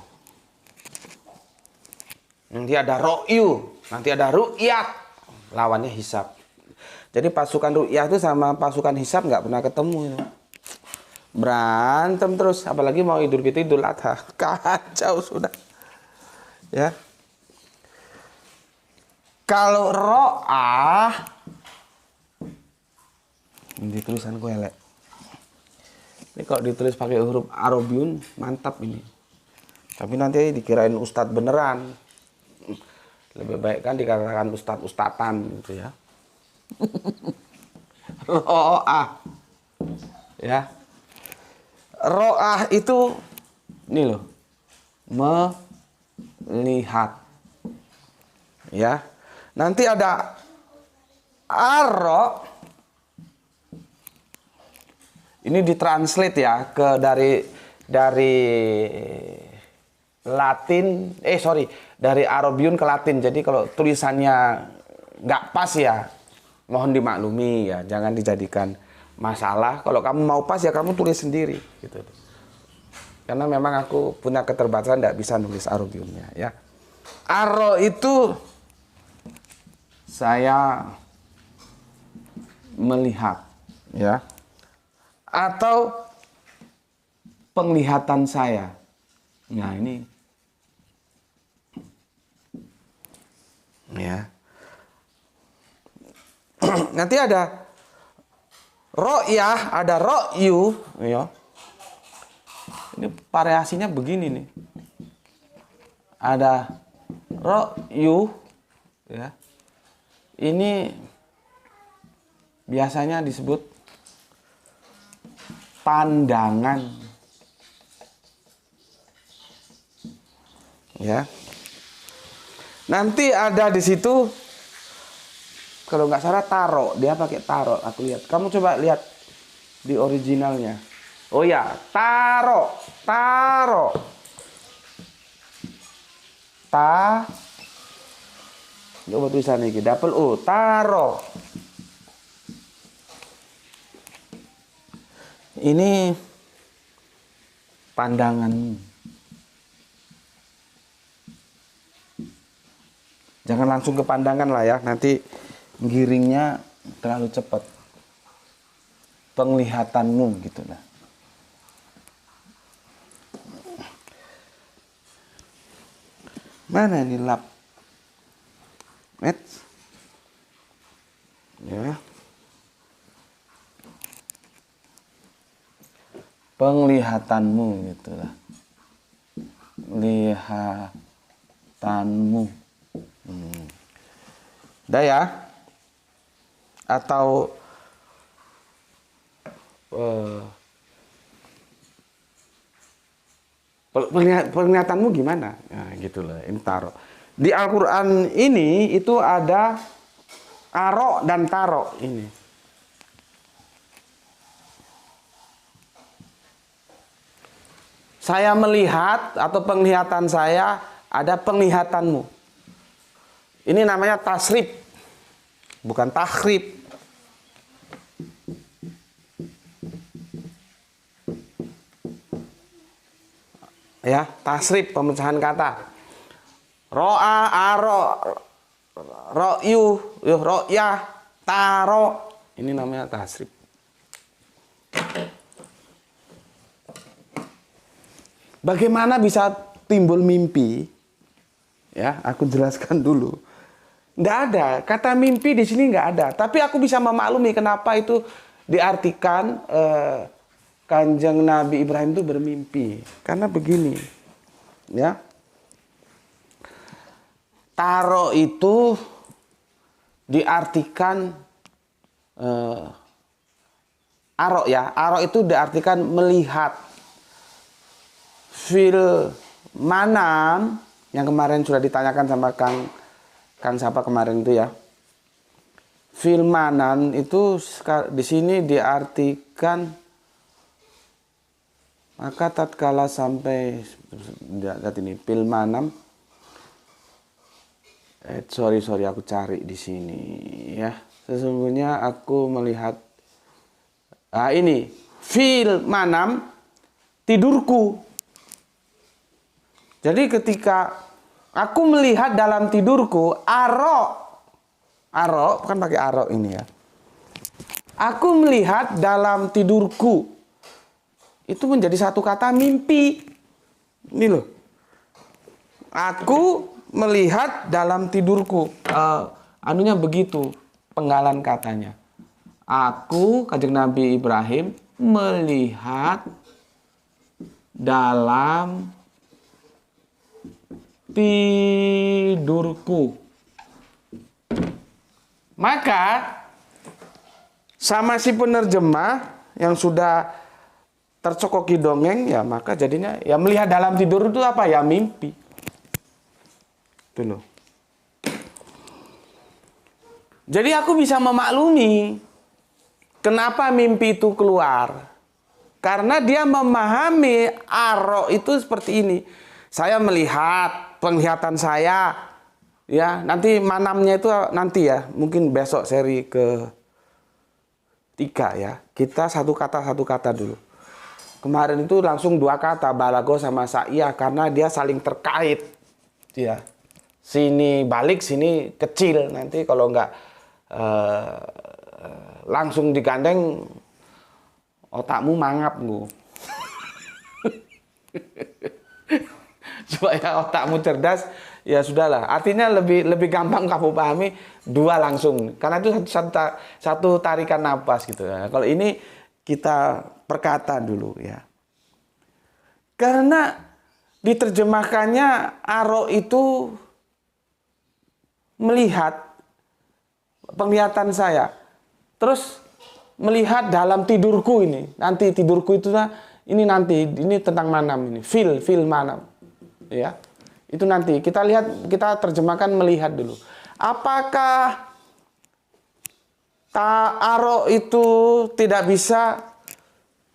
Nanti ada ro'yu, nanti ada ru'yat, lawannya hisab. Jadi pasukan ru'yah itu sama pasukan hisab nggak pernah ketemu. Berantem terus, apalagi mau Idul Fitri, Idul Adha, kacau sudah. Ya. Kalau ro'ah, ini tulisanku elek. Ini kalau ditulis pakai huruf Arabiun, mantap ini. Tapi nanti dikirain ustadz beneran. Lebih baik kan dikatakan ustadz-ustatan gitu ya. Ro'ah. Ya. Ro'ah itu ini loh. Melihat. Ya. Nanti ada arro. Ini ditranslate ya ke dari Latin, dari Arabiun ke Latin. Jadi kalau tulisannya nggak pas ya, mohon dimaklumi ya, jangan dijadikan masalah. Kalau kamu mau pas ya kamu tulis sendiri, gitu. Karena memang aku punya keterbatasan, nggak bisa nulis Arabiunnya ya. Aro itu saya melihat ya, atau penglihatan saya. Nah ini ya. Nanti ada ro'yah, ada ro'yu ya. Ini variasinya begini nih. Ada ro'yu ya. Ini biasanya disebut pandangan ya. Nanti ada di situ kalau nggak salah taro, dia pakai taro. Aku lihat. Kamu coba lihat di originalnya. Oh ya, taro. Coba tulisan ini, double O, taro. Ini pandanganmu. Jangan langsung ke pandangan lah ya, nanti giringnya terlalu cepat. Penglihatanmu gitu lah. Mana ini lap? Ya. Penglihatanmu gitu lah. Lihatanmu. Udah ya? Atau penglihatanmu gimana? Nah, gitu loh. Ini taro. Di Al-Quran ini itu ada aro dan taro ini. Saya melihat atau penglihatan saya, ada penglihatanmu. Ini namanya tasrif, bukan tahrib. Ya, tasrif, pemecahan kata. Ro'a, aro, ro'yu, ro'yah, taro. Ini namanya tasrif. Bagaimana bisa timbul mimpi? Ya, aku jelaskan dulu. Nggak ada, kata mimpi di sini nggak ada. Tapi aku bisa memaklumi kenapa itu diartikan Kanjeng Nabi Ibrahim itu bermimpi. Karena begini, ya. Taro itu diartikan aro ya. Aro itu diartikan melihat. Fil manam yang kemarin sudah ditanyakan sama Kang siapa kemarin itu ya. Fil manam itu di sini diartikan maka tatkala sampai lihat ini fil manam. Sorry aku cari di sini ya. Sesungguhnya aku melihat ini fil manam tidurku. Jadi ketika aku melihat dalam tidurku, aro kan pakai aro ini ya. Aku melihat dalam tidurku. Itu menjadi satu kata mimpi. Ini loh. Aku melihat dalam tidurku. Anunya begitu, penggalan katanya. Aku, Kanjeng Nabi Ibrahim, melihat dalam tidurku. Maka sama si penerjemah yang sudah tercokoki dongeng ya, maka jadinya ya melihat dalam tidur itu apa ya, mimpi. Itu loh. Jadi aku bisa memaklumi kenapa mimpi itu keluar. Karena dia memahami aro itu seperti ini. Saya melihat penglihatan saya, ya nanti manamnya itu nanti ya, mungkin besok seri ke-3 ya. Kita satu kata dulu. Kemarin itu langsung 2 kata, balago sama sa'iyah, karena dia saling terkait. Ya. Sini balik, sini kecil. Nanti kalau nggak langsung digandeng, otakmu mangap ngu. Supaya otakmu cerdas, ya sudahlah. Artinya lebih gampang kamu pahami 2 langsung. Karena itu satu tarikan napas gitu ya. Kalau ini kita perkata dulu ya. Karena diterjemahkannya aro itu melihat penglihatan saya. Terus melihat dalam tidurku ini. Nanti tidurku itu ini nanti ini tentang manam ini. Fil manam. Ya. Itu nanti kita lihat, kita terjemahkan melihat dulu. Apakah aro itu tidak bisa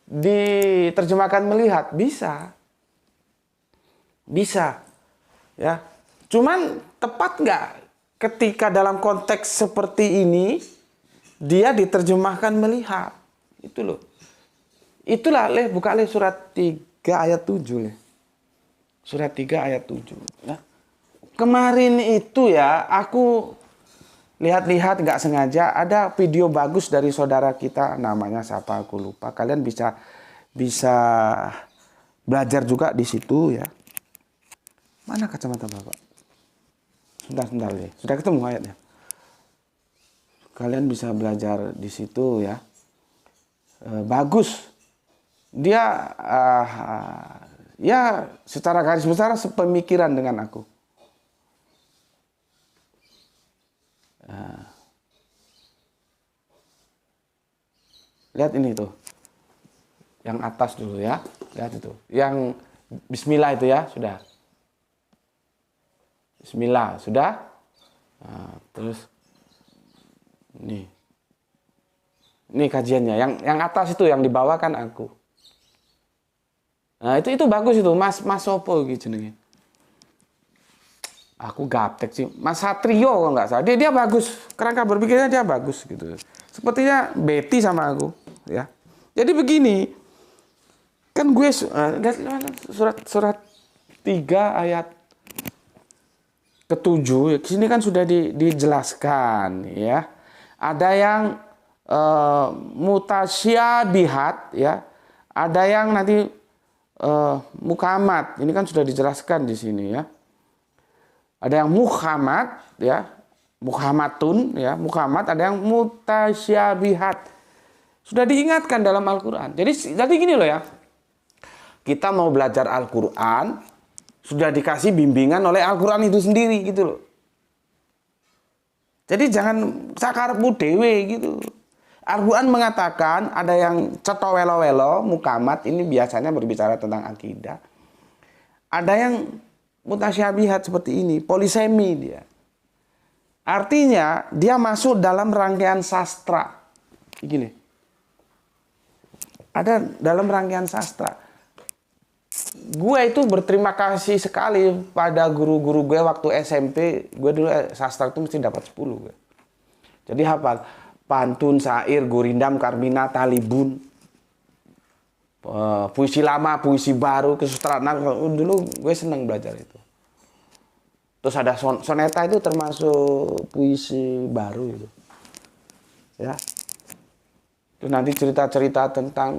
diterjemahkan melihat? Bisa. Bisa. Ya. Cuman tepat nggak ketika dalam konteks seperti ini dia diterjemahkan melihat? Itu loh. Itulah buka surat 3 ayat 7 leh. Surat 3 ayat 7. Ya. Kemarin itu ya aku lihat-lihat nggak sengaja ada video bagus dari saudara kita, namanya siapa aku lupa. Kalian bisa belajar juga di situ ya. Mana kacamata Bapak? Sebentar deh. Sudah ketemu ayatnya. Kalian bisa belajar di situ ya. Bagus. Dia ya secara garis besar sepemikiran dengan aku. Lihat ini tuh. Yang atas dulu ya. Lihat itu. Yang bismillah itu ya, sudah. Bismillah, sudah. Nah, terus nih. Ini kajiannya. Yang atas itu yang dibawakan aku. Nah, itu bagus itu. Mas Sopo gitu nih. Aku gaptek sih. Mas Satrio kalau nggak salah. Dia bagus. Kerangka berpikirnya dia bagus gitu. Sepertinya Betty sama aku, ya. Jadi begini. Kan gue surat 3 ayat ke-7, sini kan sudah dijelaskan ya. Ada yang mutasyabihat ya. Ada yang nanti mukamat. Ini kan sudah dijelaskan di sini ya. Ada yang muhammad ya, muhammatun ya, muhammad, ada yang mutasyabihat. Sudah diingatkan dalam Al-Qur'an. Jadi gini loh ya. Kita mau belajar Al-Qur'an, sudah dikasih bimbingan oleh Al-Qur'an itu sendiri gitu loh. Jadi jangan sakarepmu dewe gitu. Al-Qur'an mengatakan ada yang cetowelo-welo, mukamat, ini biasanya berbicara tentang akidah. Ada yang mutasyabihat seperti ini, polisemi dia. Artinya dia masuk dalam rangkaian sastra. Gini. Ada dalam rangkaian sastra. Gue itu berterima kasih sekali pada guru-guru gue waktu SMP. Gue dulu sastra itu mesti dapat 10 gue. Jadi hafal pantun, syair, gurindam, karmina, talibun, puisi lama, puisi baru, kesusastraan. Dulu gue seneng belajar itu. Terus ada soneta itu termasuk puisi baru itu. Ya. Terus nanti cerita-cerita tentang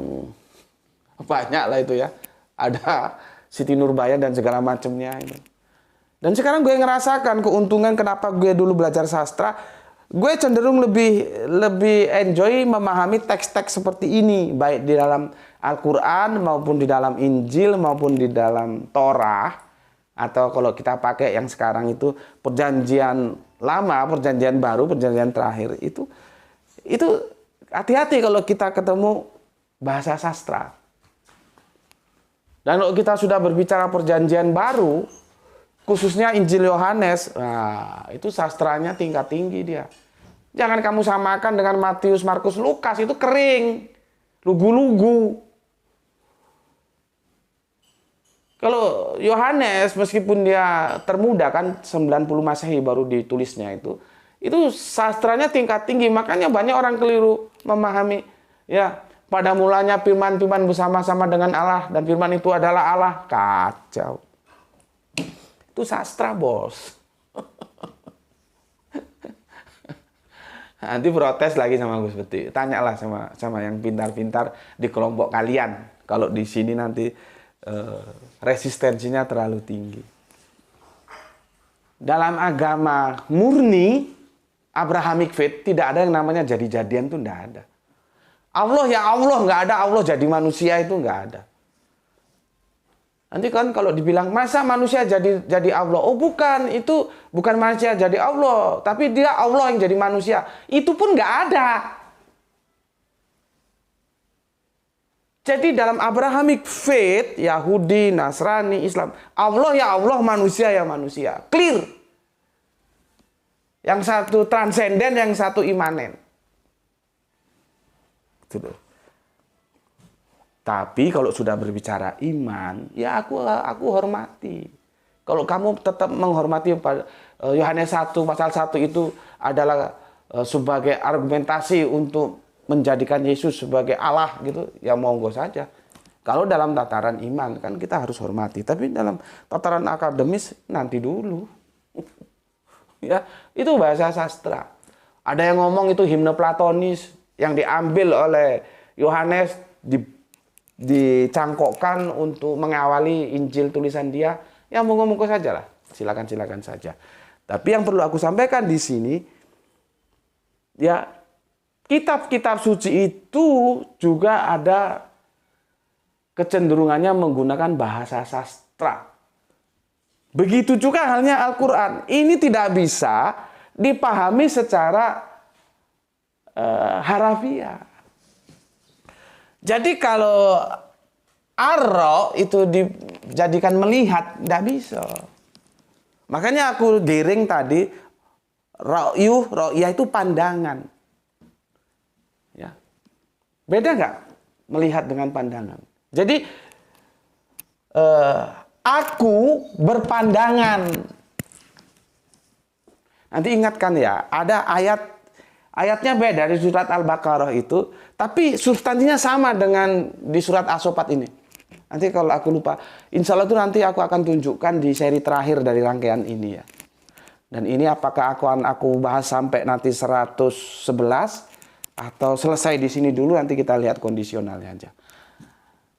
banyak lah itu ya. Ada Siti Nurbaya dan segala macamnya itu. Dan sekarang gue ngerasakan keuntungan kenapa gue dulu belajar sastra. Gue cenderung lebih enjoy memahami teks-teks seperti ini, baik di dalam Al-Qur'an maupun di dalam Injil maupun di dalam Torah, atau kalau kita pakai yang sekarang itu perjanjian lama, perjanjian baru, perjanjian terakhir itu hati-hati kalau kita ketemu bahasa sastra. Dan kalau kita sudah berbicara perjanjian baru, khususnya Injil Yohanes, nah, itu sastranya tingkat tinggi dia. Jangan kamu samakan dengan Matius, Markus, Lukas, itu kering, lugu-lugu. Kalau Yohanes meskipun dia termuda kan 90 Masehi baru ditulisnya itu sastranya tingkat tinggi, makanya banyak orang keliru memahami ya pada mulanya firman bersama-sama dengan Allah dan firman itu adalah Allah. Kacau. Itu sastra, bos. Nanti protes lagi sama Gus Beti. Tanyalah sama yang pintar-pintar di kelompok kalian. Kalau di sini nanti resistensinya terlalu tinggi. Dalam agama murni Abrahamic faith tidak ada yang namanya jadi-jadian, tuh tidak ada. Allah ya Allah, nggak ada Allah jadi manusia, itu nggak ada. Nanti kan kalau dibilang masa manusia jadi Allah, oh bukan, itu bukan manusia jadi Allah, tapi dia Allah yang jadi manusia, itu pun nggak ada. Jadi dalam Abrahamic faith, Yahudi, Nasrani, Islam, Allah ya Allah, manusia ya manusia. Clear. Yang satu transenden, yang satu imanen. Gitu. Tapi kalau sudah berbicara iman, ya aku hormati. Kalau kamu tetap menghormati Yohanes 1 pasal 1 itu adalah sebagai argumentasi untuk menjadikan Yesus sebagai Allah gitu, ya monggo saja. Kalau dalam tataran iman kan kita harus hormati, tapi dalam tataran akademis nanti dulu. Ya, itu bahasa sastra. Ada yang ngomong itu himne Platonis yang diambil oleh Yohanes dicangkokkan untuk mengawali Injil tulisan dia. Ya monggo-monggo saja lah. Silakan saja. Tapi yang perlu aku sampaikan di sini, ya kitab-kitab suci itu juga ada kecenderungannya menggunakan bahasa sastra. Begitu juga halnya Al-Quran. Ini tidak bisa dipahami secara harafiah. Jadi kalau ar-ra itu dijadikan melihat, tidak bisa. Makanya aku giring tadi, ro'yah itu pandangan. Ya. Beda nggak melihat dengan pandangan? Jadi aku berpandangan. Nanti ingatkan ya, ada ayatnya beda di surat Al-Baqarah itu, tapi substansinya sama dengan di surat As-Saffat ini. Nanti kalau aku lupa, insya Allah itu nanti aku akan tunjukkan di seri terakhir dari rangkaian ini ya. Dan ini apakah aku bahas sampai nanti 111 atau selesai di sini dulu, nanti kita lihat kondisionalnya aja.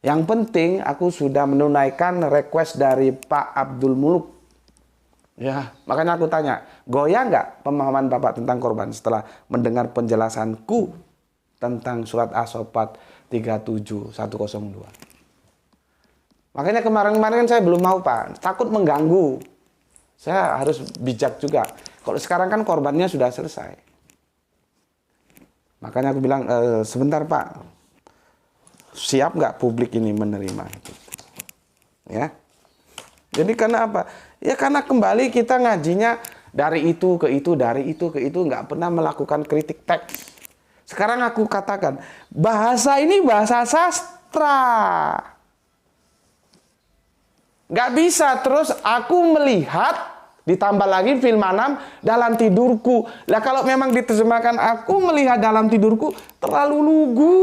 Yang penting aku sudah menunaikan request dari Pak Abdul Muluk. Ya, makanya aku tanya, goyah nggak pemahaman Bapak tentang korban setelah mendengar penjelasanku tentang surat As-Saffat 37102. Makanya kemarin-kemarin kan saya belum mau Pak, takut mengganggu. Saya harus bijak juga. Kalau sekarang kan korbannya sudah selesai. Makanya aku bilang, sebentar Pak, siap nggak publik ini menerima? Ya. Jadi karena apa? Ya karena kembali kita ngajinya dari itu ke itu, dari itu ke itu, nggak pernah melakukan kritik teks. Sekarang aku katakan, bahasa ini bahasa sastra. Nggak bisa terus aku melihat, ditambah lagi film 6 dalam tidurku. Lah kalau memang diterjemahkan aku melihat dalam tidurku, terlalu lugu.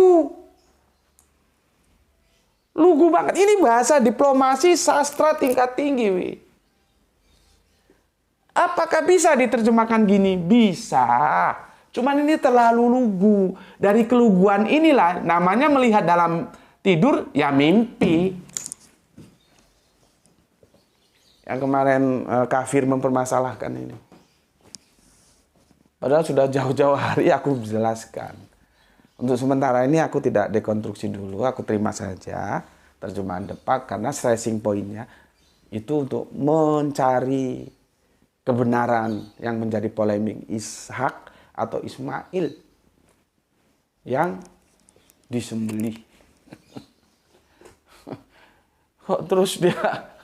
Lugu banget. Ini bahasa diplomasi sastra tingkat tinggi. Wi. Apakah bisa diterjemahkan gini? Bisa. Cuman ini terlalu lugu. Dari keluguan inilah namanya melihat dalam tidur, ya mimpi. Yang kemarin kafir mempermasalahkan ini. Padahal sudah jauh-jauh hari aku jelaskan. Untuk sementara ini aku tidak dekonstruksi dulu, aku terima saja terjemahan Depak karena stressing pointnya itu untuk mencari kebenaran yang menjadi polemik Ishak atau Ismail yang disembelih. Kok terus dia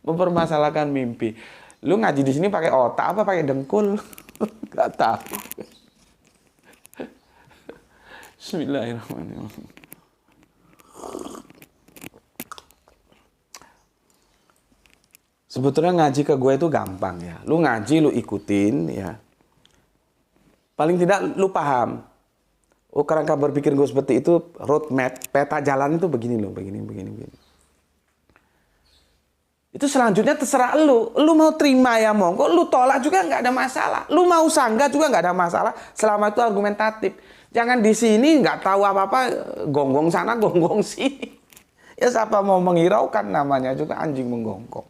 mempermasalahkan mimpi? Lu ngaji di sini pakai otak apa pakai dengkul? Gak tahu. Bismillahirrahmanirrahim. Sebetulnya ngaji ke gue itu gampang ya. Lu ngaji, lu ikutin ya. Paling tidak lu paham. Oh, kerangka berpikir gue seperti itu, roadmap, peta jalan itu begini loh, begini. Itu selanjutnya terserah lu. Lu mau terima ya monggo, lu tolak juga nggak ada masalah. Lu mau sanggah juga nggak ada masalah, selama itu argumentatif. Jangan di sini nggak tahu apa-apa, gonggong sana, gonggong sini. Ya siapa mau menghiraukan, namanya juga anjing menggonggong.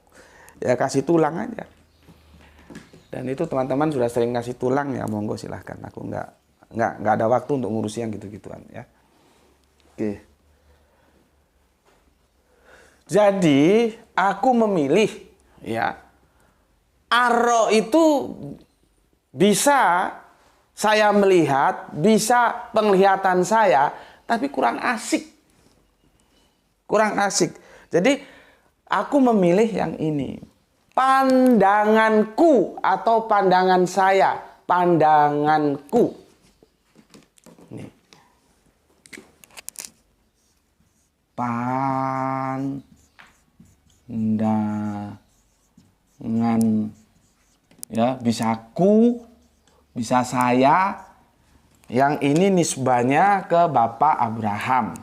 Ya kasih tulang aja. Dan itu teman-teman sudah sering kasih tulang ya, monggo silahkan. Aku nggak ada waktu untuk ngurusi yang gitu-gituan ya. Oke. Jadi aku memilih ya, Ar-Ra itu bisa saya melihat, bisa penglihatan saya, tapi kurang asik. Kurang asik. Jadi aku memilih yang ini. Pandanganku atau pandangan saya, pandanganku. Nih. Pandangan, ya, bisa ku, bisa saya. Yang ini nisbahnya ke Bapak Abraham.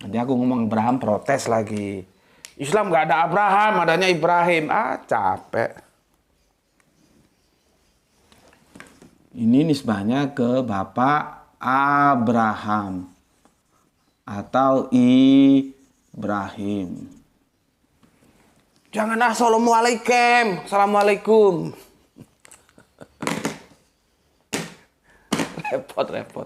Nanti aku ngomong Abraham protes lagi. Islam nggak ada Abraham, adanya Ibrahim. Ah, capek. Ini nisbahnya ke Bapak Abraham atau Ibrahim. Jangan assalamualaikum. Repot.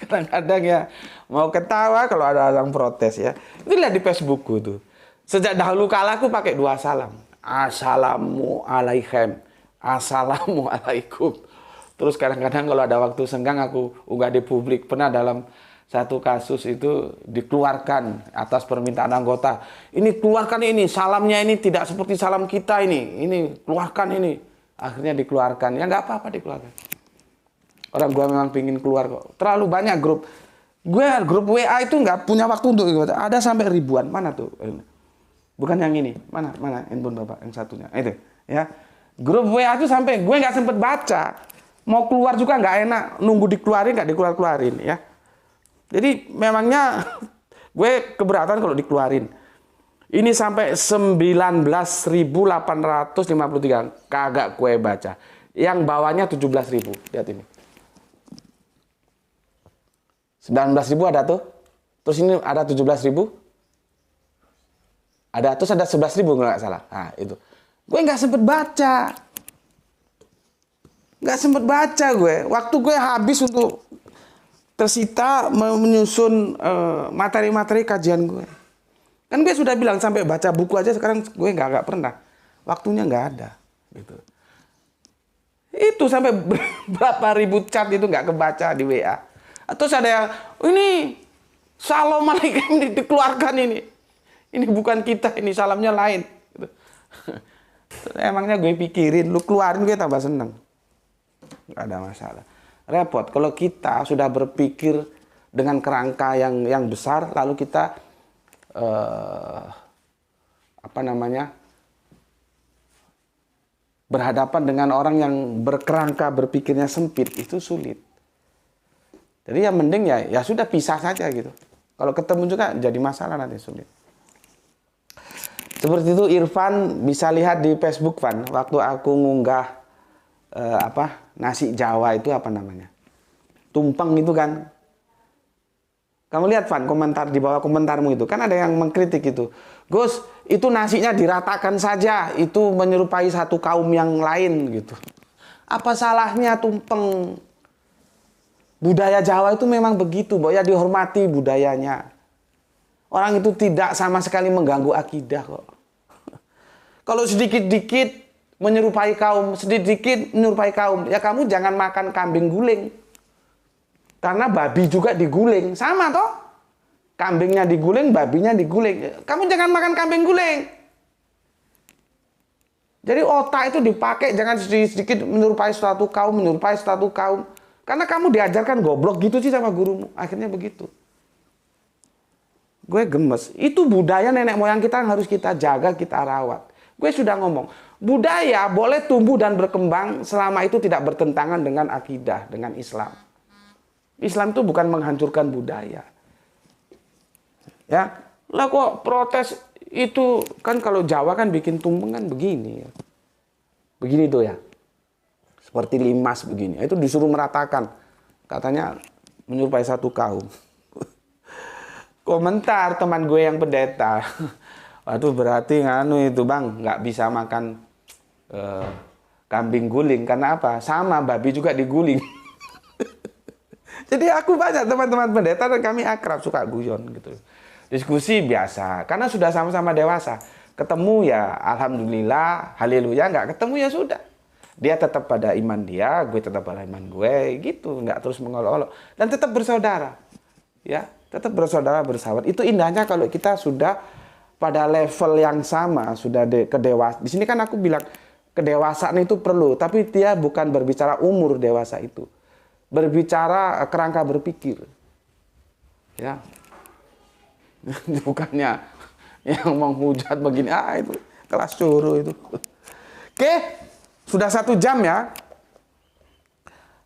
Kadang-kadang ya mau ketawa kalau ada orang protes ya. Itu lihat di Facebookku tuh. Sejak dahulu kala aku pakai 2 salam. Assalamualaikum. Terus kadang-kadang kalau ada waktu senggang aku unggah di publik. Pernah dalam satu kasus itu dikeluarkan atas permintaan anggota. Ini keluarkan ini, salamnya ini tidak seperti salam kita ini. Ini keluarkan ini. Akhirnya dikeluarkan. Ya nggak apa-apa dikeluarkan. Orang gue memang pingin keluar kok. Terlalu banyak grup. Gue grup WA itu nggak punya waktu untuk ikut. Ada sampai ribuan. Mana tuh? Bukan yang ini. Mana handphone bapak? Yang satunya. Itu ya. Grup WA itu sampai gue nggak sempet baca. Mau keluar juga nggak enak. Nunggu dikeluarin nggak dikeluarin ya. Jadi memangnya gue keberatan kalau dikeluarin. Ini sampai 19.853. Kagak gue baca. Yang bawahnya 17.000. Lihat ini. 19.000 ada tuh. Terus ini ada 17.000. Ada, terus ada 11.000 nggak salah. Nah itu. Gue nggak sempet baca. Gue. Waktu gue habis untuk tersita menyusun materi-materi kajian gue. Kan gue sudah bilang sampai baca buku aja sekarang gue nggak pernah. Waktunya nggak ada. Gitu. Itu sampai berapa ribu chat itu nggak kebaca di WA. Terus ada yang, ini assalamualaikum dikeluarkan ini. Ini bukan kita, ini salamnya lain. Emangnya gue pikirin, lu keluarin gue tambah seneng. Gak ada masalah. Repot, kalau kita sudah berpikir dengan kerangka yang besar, lalu kita, berhadapan dengan orang yang berkerangka berpikirnya sempit, itu sulit. Jadi yang mending ya sudah pisah saja gitu. Kalau ketemu juga jadi masalah nanti sulit. Seperti itu Irfan, bisa lihat di Facebook Van. Waktu aku ngunggah nasi Jawa itu apa namanya? Tumpeng itu kan. Kamu lihat Van komentar di bawah komentarmu itu. Kan ada yang mengkritik itu. Gus, itu nasinya diratakan saja. Itu menyerupai satu kaum yang lain gitu. Apa salahnya tumpeng? Budaya Jawa itu memang begitu, bahwa ya dihormati budayanya. Orang itu tidak sama sekali mengganggu akidah kok. Kalau sedikit-dikit menyerupai kaum, ya kamu jangan makan kambing guling. Karena babi juga diguling, sama toh? Kambingnya diguling, babinya diguling. Kamu jangan makan kambing guling. Jadi otak itu dipakai, jangan sedikit menyerupai suatu kaum. Karena kamu diajarkan goblok gitu sih sama gurumu. Akhirnya begitu. Gue gemes. Itu budaya nenek moyang kita yang harus kita jaga, kita rawat. Gue sudah ngomong, budaya boleh tumbuh dan berkembang selama itu tidak bertentangan dengan akidah, dengan Islam. Islam itu bukan menghancurkan budaya. Ya, lah kok protes itu kan kalau Jawa kan bikin tumpeng kan begini. Begini tuh ya. Seperti limas begini. Itu disuruh meratakan. Katanya menyerupai satu kaum. Komentar teman gue yang pendeta. Waduh berarti nganu itu bang, nggak bisa makan kambing guling. Karena apa? Sama babi juga diguling. Jadi aku banyak teman-teman pendeta dan kami akrab, suka guyon gitu. Diskusi biasa, karena sudah sama-sama dewasa. Ketemu ya alhamdulillah, haleluya, nggak ketemu ya sudah. Dia tetap pada iman dia, gue tetap pada iman gue, gitu. Nggak terus mengolok-olok. Dan tetap bersaudara. Ya, tetap bersaudara, bersahabat. Itu indahnya kalau kita sudah pada level yang sama, sudah kedewasa. Di sini kan aku bilang kedewasaan itu perlu, tapi dia bukan berbicara umur dewasa itu. Berbicara kerangka berpikir. Ya. Bukannya yang menghujat begini, itu kelas curu itu. Oke, sudah 1 jam ya.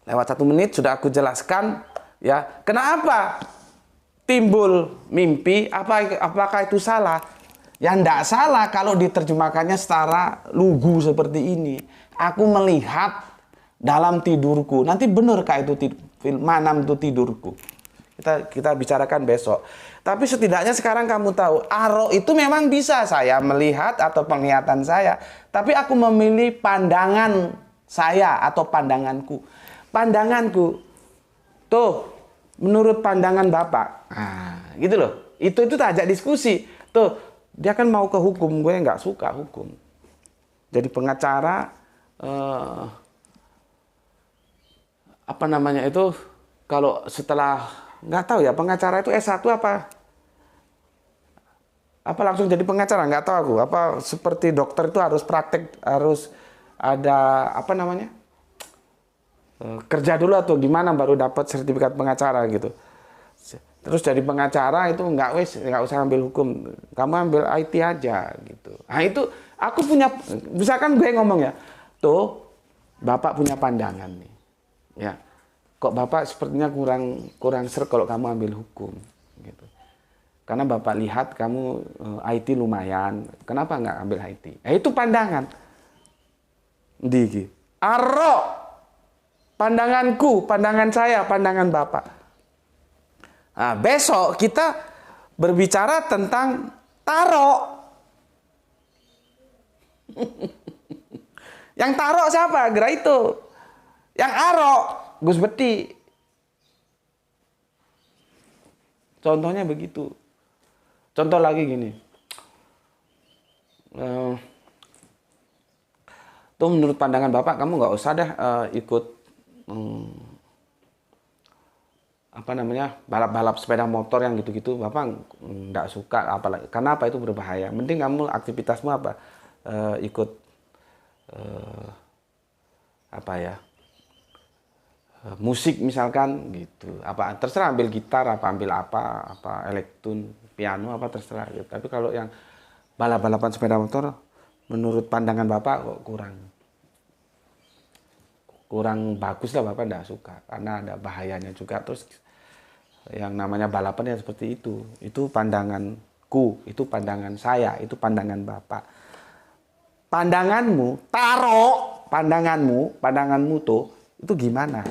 Lewat 1 menit sudah aku jelaskan ya. Kenapa timbul mimpi? Apakah itu salah? Ya enggak salah kalau diterjemahkannya secara lugu seperti ini. Aku melihat dalam tidurku. Nanti benarkah itu manam itu tidurku? Kita bicarakan besok. Tapi setidaknya sekarang kamu tahu, aro itu memang bisa saya melihat atau penglihatan saya. Tapi aku memilih pandangan saya atau pandanganku. Pandanganku, tuh, menurut pandangan Bapak. Nah, gitu loh. Itu tajak diskusi. Tuh, dia kan mau ke hukum, gue nggak suka hukum. Jadi pengacara, apa namanya itu, kalau setelah, nggak tahu ya, pengacara itu S1 apa langsung jadi pengacara, nggak tahu aku. Apa seperti dokter itu harus praktek, harus ada, apa namanya, kerja dulu atau gimana baru dapat sertifikat pengacara gitu. Terus jadi pengacara itu nggak usah ambil hukum, kamu ambil IT aja gitu. Nah itu aku punya, misalkan gue ngomong ya, tuh Bapak punya pandangan nih, ya. Kok Bapak sepertinya kurang ser kalau kamu ambil hukum, gitu. Karena Bapak lihat kamu IT lumayan, kenapa nggak ambil IT? Itu pandangan. Digi. Aro. Pandanganku, pandangan saya, pandangan Bapak. Nah, besok kita berbicara tentang taro. Yang taro siapa? Gerak itu. Yang aro, Gus Beti. Contohnya begitu. Contoh lagi gini. Tuh menurut pandangan Bapak, kamu nggak usah deh ikut apa namanya, balap-balap sepeda motor yang gitu-gitu. Bapak nggak suka, apalagi karena apa, itu berbahaya. Mending kamu aktivitasmu apa, ikut apa ya, musik misalkan gitu. Apa terserah, ambil gitar, ambil apa elektron, piano, apa terserah gitu. Tapi kalau yang balap-balapan sepeda motor, menurut pandangan Bapak kok kurang bagus lah, Bapak enggak suka karena ada bahayanya juga. Terus yang namanya balapan ya seperti itu pandanganku, itu pandangan saya, itu pandangan Bapak. Pandanganmu, pandanganmu tuh itu gimana?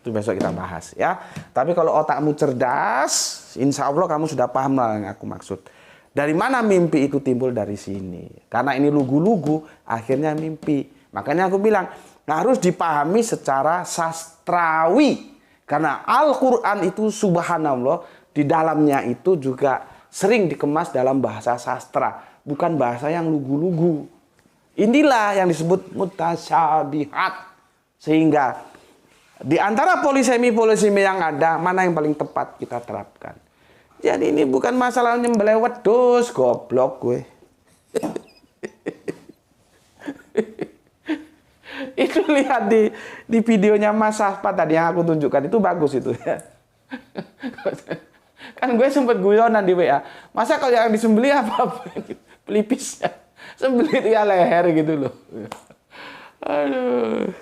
Itu besok kita bahas ya. Tapi kalau otakmu cerdas, insya Allah kamu sudah paham lah yang aku maksud. Dari mana mimpi itu timbul? Dari sini. Karena ini lugu-lugu, akhirnya mimpi. Makanya aku bilang, harus dipahami secara sastrawi. Karena Al-Quran itu subhanallah, di dalamnya itu juga sering dikemas dalam bahasa sastra. Bukan bahasa yang lugu-lugu. Inilah yang disebut mutasyabihat. Sehingga di antara polisemi-polisemi yang ada, mana yang paling tepat kita terapkan. Jadi ini bukan masalah nyembelih wedhus, goblok gue. Itu lihat di videonya Mas Ahmad tadi yang aku tunjukkan, itu bagus itu ya. Kan gue sempet guyonan di WA. Masa kalau yang disembelih apa pelipisnya? Sembelih itu ya leher gitu loh. Aduh.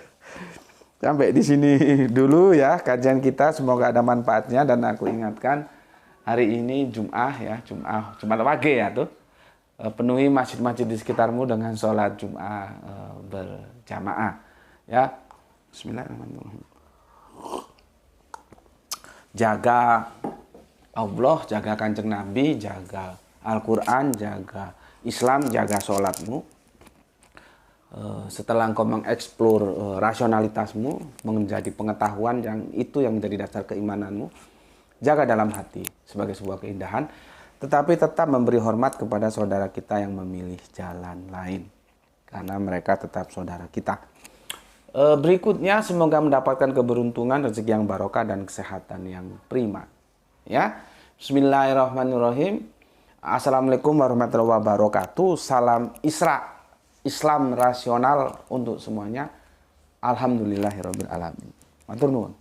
Sampai di sini dulu ya kajian kita. Semoga ada manfaatnya dan aku ingatkan hari ini Jumat pagi ya tuh. Penuhi masjid-masjid di sekitarmu dengan sholat Jumat berjamaah. Ya. Bismillahirrahmanirrahim. Jaga Allah, jaga Kanjeng Nabi, jaga Al-Quran, jaga Islam, jaga sholatmu. Setelah engkau mengeksplor rasionalitasmu, menjadi pengetahuan yang menjadi dasar keimananmu, jaga dalam hati sebagai sebuah keindahan, tetapi tetap memberi hormat kepada saudara kita yang memilih jalan lain, karena mereka tetap saudara kita. Berikutnya semoga mendapatkan keberuntungan, rezeki yang barokah dan kesehatan yang prima. Ya, Bismillahirrahmanirrahim. Assalamualaikum warahmatullahi wabarakatuh. Salam Islam rasional untuk semuanya. Alhamdulillahirabbil alamin. Matur nuwun.